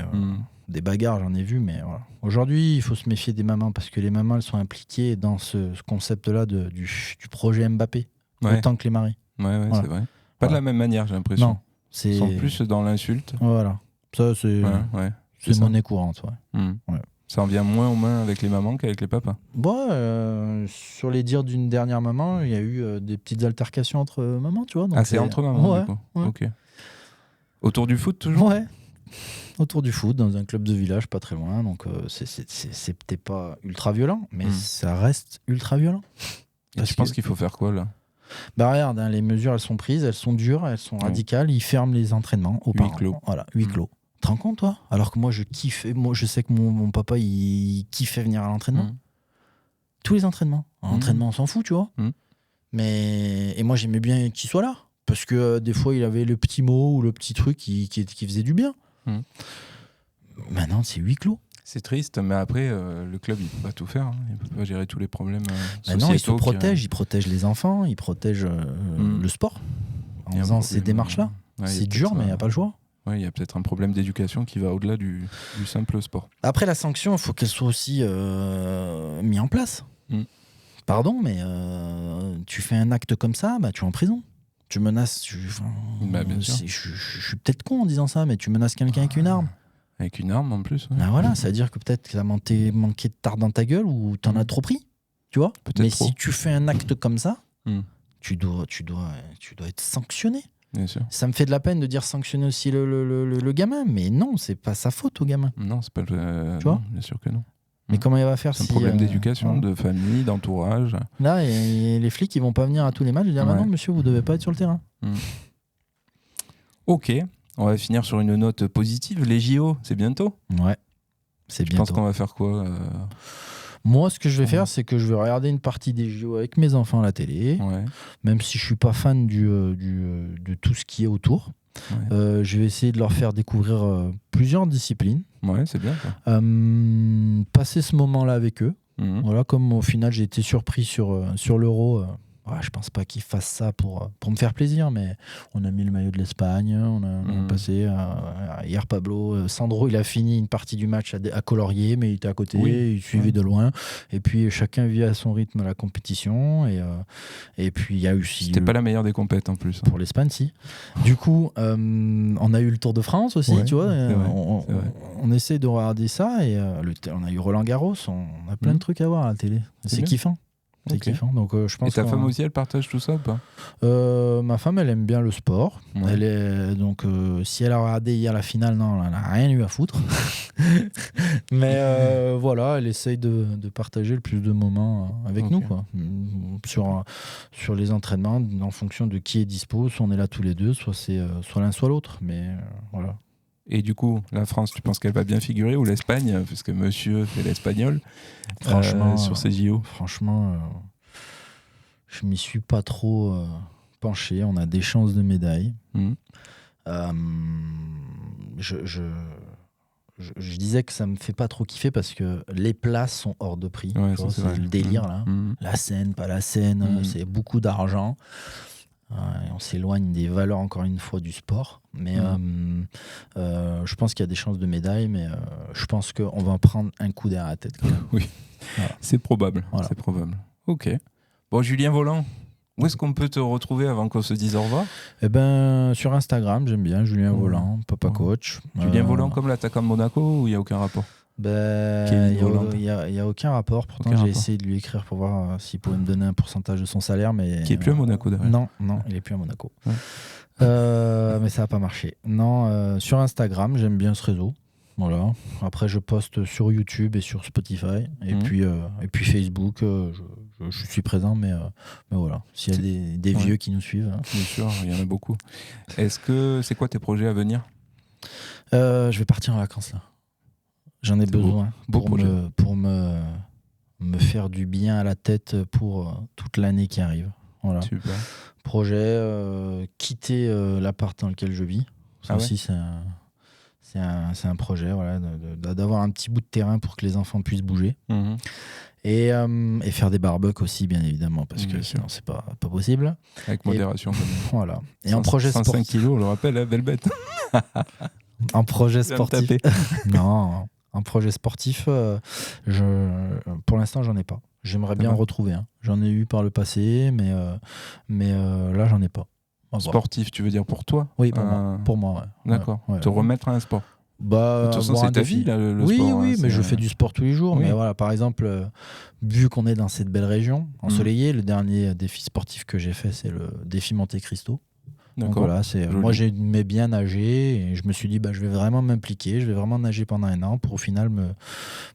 des bagarres, j'en ai vu. Mais voilà. Aujourd'hui, il faut se méfier des mamans parce que les mamans, elles sont impliquées dans ce concept-là du projet Mbappé, autant que les maris. Ouais, Voilà. c'est vrai. Pas de la même manière, j'ai l'impression. Non. Ils sont plus dans l'insulte. Voilà. Ça, c'est c'est ça. monnaie courante. Ouais. Ouais. Ça en vient moins aux mains avec les mamans qu'avec les papas. Sur les dires d'une dernière maman, il y a eu des petites altercations entre mamans, tu vois. Donc c'est entre mamans, du coup. Ouais. Ok. Autour du foot, toujours? Ouais. Autour du foot, dans un club de village, pas très loin. Donc, c'est peut-être pas ultra violent, mais ça reste ultra violent. Et je pense qu'il faut faire quoi, là? Regarde, hein, les mesures, elles sont prises, elles sont dures, elles sont radicales. Ils ferment les entraînements aux parents. Clos. Voilà, 8 clos. Tu te rends compte, toi? Alors que moi, je kiffe. Moi, je sais que mon papa, il kiffait venir à l'entraînement. Tous les entraînements. L'entraînement, on s'en fout, tu vois. Et moi, j'aimais bien qu'il soit là. Parce que des fois, il avait le petit mot ou le petit truc qui faisait du bien. Maintenant, c'est 8 clos. C'est triste, mais après, le club, il peut pas tout faire. Hein. Il peut pas gérer tous les problèmes sociétaux. Non, il se protège. Il protège les enfants, il protège le sport. En faisant ces démarches-là. C'est dur, mais il n'y a pas le choix. Ouais, il y a peut-être un problème d'éducation qui va au-delà du simple sport. Après, la sanction, il faut qu'elle soit aussi mise en place. Pardon, mais tu fais un acte comme ça, bah, tu es en prison. Tu menaces. Bien sûr. Je suis peut-être con en disant ça, mais tu menaces quelqu'un avec une arme. Avec une arme en plus. Ouais. Ben voilà, c'est-à-dire que peut-être que t'as manqué de tarte dans ta gueule ou t'en as trop pris, tu vois. Peut-être Mais trop. si tu fais un acte comme ça, Mm. tu dois être sanctionné. Bien sûr. Ça me fait de la peine de dire sanctionner aussi le gamin, mais non, c'est pas sa faute au gamin. Non, c'est pas le. Tu vois non, bien sûr que non. Mais comment il va faire C'est un si, problème d'éducation, ouais. de famille, d'entourage. Là, et les flics, ils vont pas venir à tous les matchs et dire Ouais. non, monsieur, vous devez pas être sur le terrain. Ok, on va finir sur une note positive. Les JO, c'est bientôt. Ouais, c'est Je pense bientôt. qu'on va faire quoi Moi, ce que je vais faire, c'est que je vais regarder une partie des JO avec mes enfants à la télé, Ouais. même si je suis pas fan de tout ce qui est autour. Ouais. Je vais essayer de leur faire découvrir plusieurs disciplines, Ouais, c'est bien ça. passer ce moment-là avec eux. Mhm. Voilà, comme au final j'ai été surpris sur l'Euro. Je pense pas qu'ils fassent ça pour me faire plaisir, mais on a mis le maillot de l'Espagne, on a passé hier Sandro, il a fini une partie du match à colorier, mais il était à côté, Oui. il suivait de loin, et puis chacun vit à son rythme la compétition, et puis il y a aussi C'était pas la meilleure des compètes en plus. pour l'Espagne, si. Du coup, on a eu le Tour de France aussi, Ouais, tu vois. c'est vrai, c'est vrai. On essaie de regarder ça et on a eu Roland Garros, on a plein de trucs à voir à la télé. C'est C'est bien. kiffant. C'est Ok. kiffant. Donc, je pense Et ta qu'on- femme aussi, elle partage tout ça ou pas Ma femme, elle aime bien le sport. Ouais. Elle est, donc, si elle a regardé hier la finale, non, elle n'a rien eu à foutre. Mais voilà, elle essaye de partager le plus de moments avec Ok. nous, quoi. Sur les entraînements, en fonction de qui est dispo. Soit on est là tous les deux, soit c'est soit l'un, soit l'autre. Mais voilà. Et du coup, la France, tu penses qu'elle va bien figurer ou l'Espagne, parce que monsieur fait l'espagnol Franchement, sur ces JO Franchement, je m'y suis pas trop penché. On a des chances de médaille. Mhm. Je disais que ça me fait pas trop kiffer parce que les places sont hors de prix. Ouais, Tu ça, vois, c'est c'est vrai. le délire là. Mhm. La scène, pas la scène, Mhm. c'est beaucoup d'argent. Et on s'éloigne des valeurs encore une fois du sport. Mais je pense qu'il y a des chances de médaille, mais je pense qu'on va en prendre un coup derrière la tête. Quand même. C'est probable. Voilà. C'est probable. Ok. Bon, Julien Volant, où est-ce qu'on peut te retrouver avant qu'on se dise au revoir Eh ben, sur Instagram, j'aime bien Julien Volant, Papa Ouais. Coach. Julien Volant comme l'attaquant de Monaco ou il n'y a aucun rapport Kevin Volant. Il n'y a aucun rapport. Pourtant, Aucun j'ai rapport. essayé de lui écrire pour voir s'il pouvait me donner un pourcentage de son salaire. Mais, Qui est plus à Monaco, d'ailleurs. Non, il est plus à Monaco. Ouais. Mais ça n'a pas marché. Non, sur Instagram, j'aime bien ce réseau. Voilà. Après, je poste sur YouTube et sur Spotify. Et, puis Facebook, je suis présent. Mais voilà. S'il y a des Ouais. vieux qui nous suivent. Bien sûr, il y en a beaucoup. C'est quoi tes projets à venir Je vais partir en vacances là. J'en ai C'est beau. besoin Beau pour, projet. pour me faire du bien à la tête pour toute l'année qui arrive. Voilà. Super. Projet, quitter l'appart dans lequel je vis. Ça Ah ouais aussi, c'est un projet, voilà, d'avoir un petit bout de terrain pour que les enfants puissent bouger. Mhm. Et faire des barbecues aussi, bien évidemment, parce que Bien sûr. sinon, c'est pas possible. Avec modération. quand même. Voilà. Et en projet 105 sportif. kilos, on le rappelle, hein, belle bête. En projet Tu vas me sportif. taper. Non, un projet sportif, pour l'instant, j'en ai pas. J'aimerais bien en D'accord. retrouver un. J'en ai eu par le passé, mais là, j'en ai pas. On va voir. Sportif, tu veux dire pour toi Oui, pour moi. Pour moi, ouais. D'accord. Ouais, ouais. Te remettre à un sport. Bah, De toute façon, avoir un c'est ta défi. vie, là, le oui, sport. oui, hein, mais c'est- je fais du sport tous les jours. Oui. Mais voilà, par exemple, vu qu'on est dans cette belle région ensoleillée, le dernier défi sportif que j'ai fait, c'est le défi Monte Cristo. Donc D'accord. voilà, Joli. moi j'aimais bien nager et je me suis dit je vais vraiment m'impliquer, je vais vraiment nager pendant un an pour au final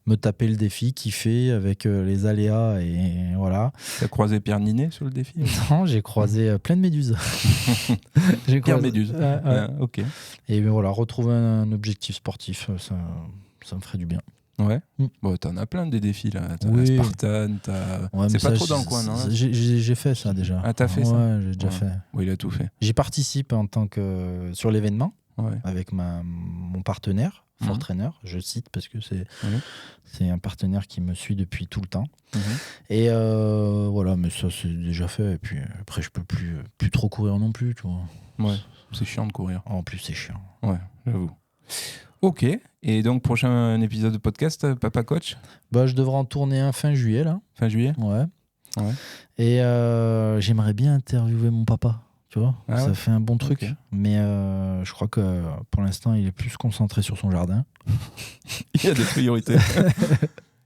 me taper le défi, kiffer avec les aléas et voilà. T'as croisé Pierre Ninet sur le défi Non, j'ai croisé plein de méduses. J'ai Pierre croisé- Méduse. Ouais, ouais. Ah, ok. Et voilà, retrouver un objectif sportif, ça me ferait du bien. Ouais. Mm. Bon, t'en as plein des défis là. T'as Oui. la Spartan, t'as. Ouais, C'est mais pas ça, trop dans le coin, non J'ai fait ça déjà. Ah, t'as fait ça Ouais, j'ai déjà Ouais. fait. Oui, il a tout fait. J'y participe en tant que sur l'événement Ouais. avec mon partenaire, Mhm. Fort Trainer, je cite parce que Mhm. c'est un partenaire qui me suit depuis tout le temps. Mhm. Et voilà, mais ça c'est déjà fait. Et puis après, je peux plus trop courir non plus, tu vois. Ouais. C'est chiant de courir. En plus, c'est chiant. Ouais, j'avoue. Ok. Et donc, prochain épisode de podcast, Papa Coach, Bah, je devrais en tourner un fin juillet là. fin juillet. Ouais. Ouais. Et j'aimerais bien interviewer mon papa. Tu vois, Ah ça ouais. fait un bon truc. Ok. Mais je crois que pour l'instant, il est plus concentré sur son jardin. Il y a des priorités.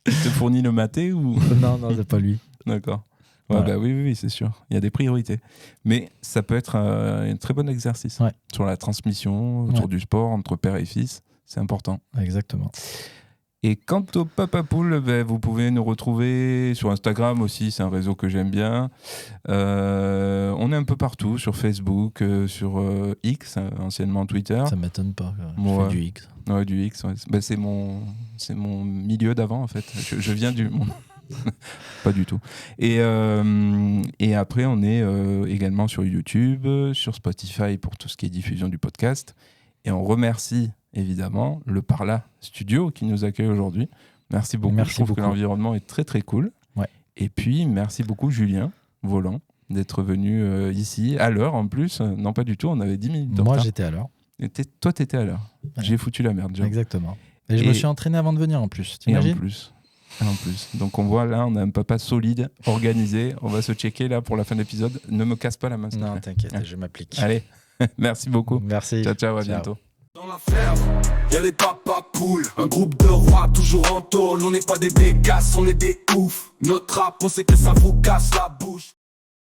Il te fournit le maté ou... non, c'est pas lui. D'accord. Ouais, Voilà. bah oui, c'est sûr. Il y a des priorités. Mais ça peut être un très bon exercice Ouais. sur la transmission, autour du sport, entre père et fils. C'est important. Exactement. Et quant au Papa Poule, vous pouvez nous retrouver sur Instagram aussi, c'est un réseau que j'aime bien. On est un peu partout, sur Facebook, sur X, anciennement Twitter. Ça m'étonne pas. Je Ouais. fais du X. Ouais, du X, ouais. Bah, c'est mon milieu d'avant en fait. Je viens du monde. Pas du tout. Et après, on est également sur YouTube, sur Spotify pour tout ce qui est diffusion du podcast. Et on remercie évidemment le Parla Studio qui nous accueille aujourd'hui. Merci beaucoup. Merci Je trouve beaucoup. que l'environnement est très très cool. Ouais. Et puis, merci beaucoup Julien Volant d'être venu ici à l'heure en plus. Non, pas du tout, on avait 10 minutes de Moi, retard. j'étais à l'heure. Et toi, t'étais à l'heure. Ouais. J'ai foutu la merde. Joe. Exactement. Et je me suis entraîné avant de venir en plus. Et en T'imagines ? plus. Donc on voit là, on a un papa solide, organisé. On va se checker là pour la fin de l'épisode. Ne me casse pas la main. s'il te Non, plaît. t'inquiète, Ouais. je m'applique. Allez, merci beaucoup. Merci. Ciao, à bientôt. Dans la ferme, y'a les papas poules. Un groupe de rois toujours en tôle. On n'est pas des bécasses, on est des oufs. Notre rap, on sait que ça vous casse la bouche.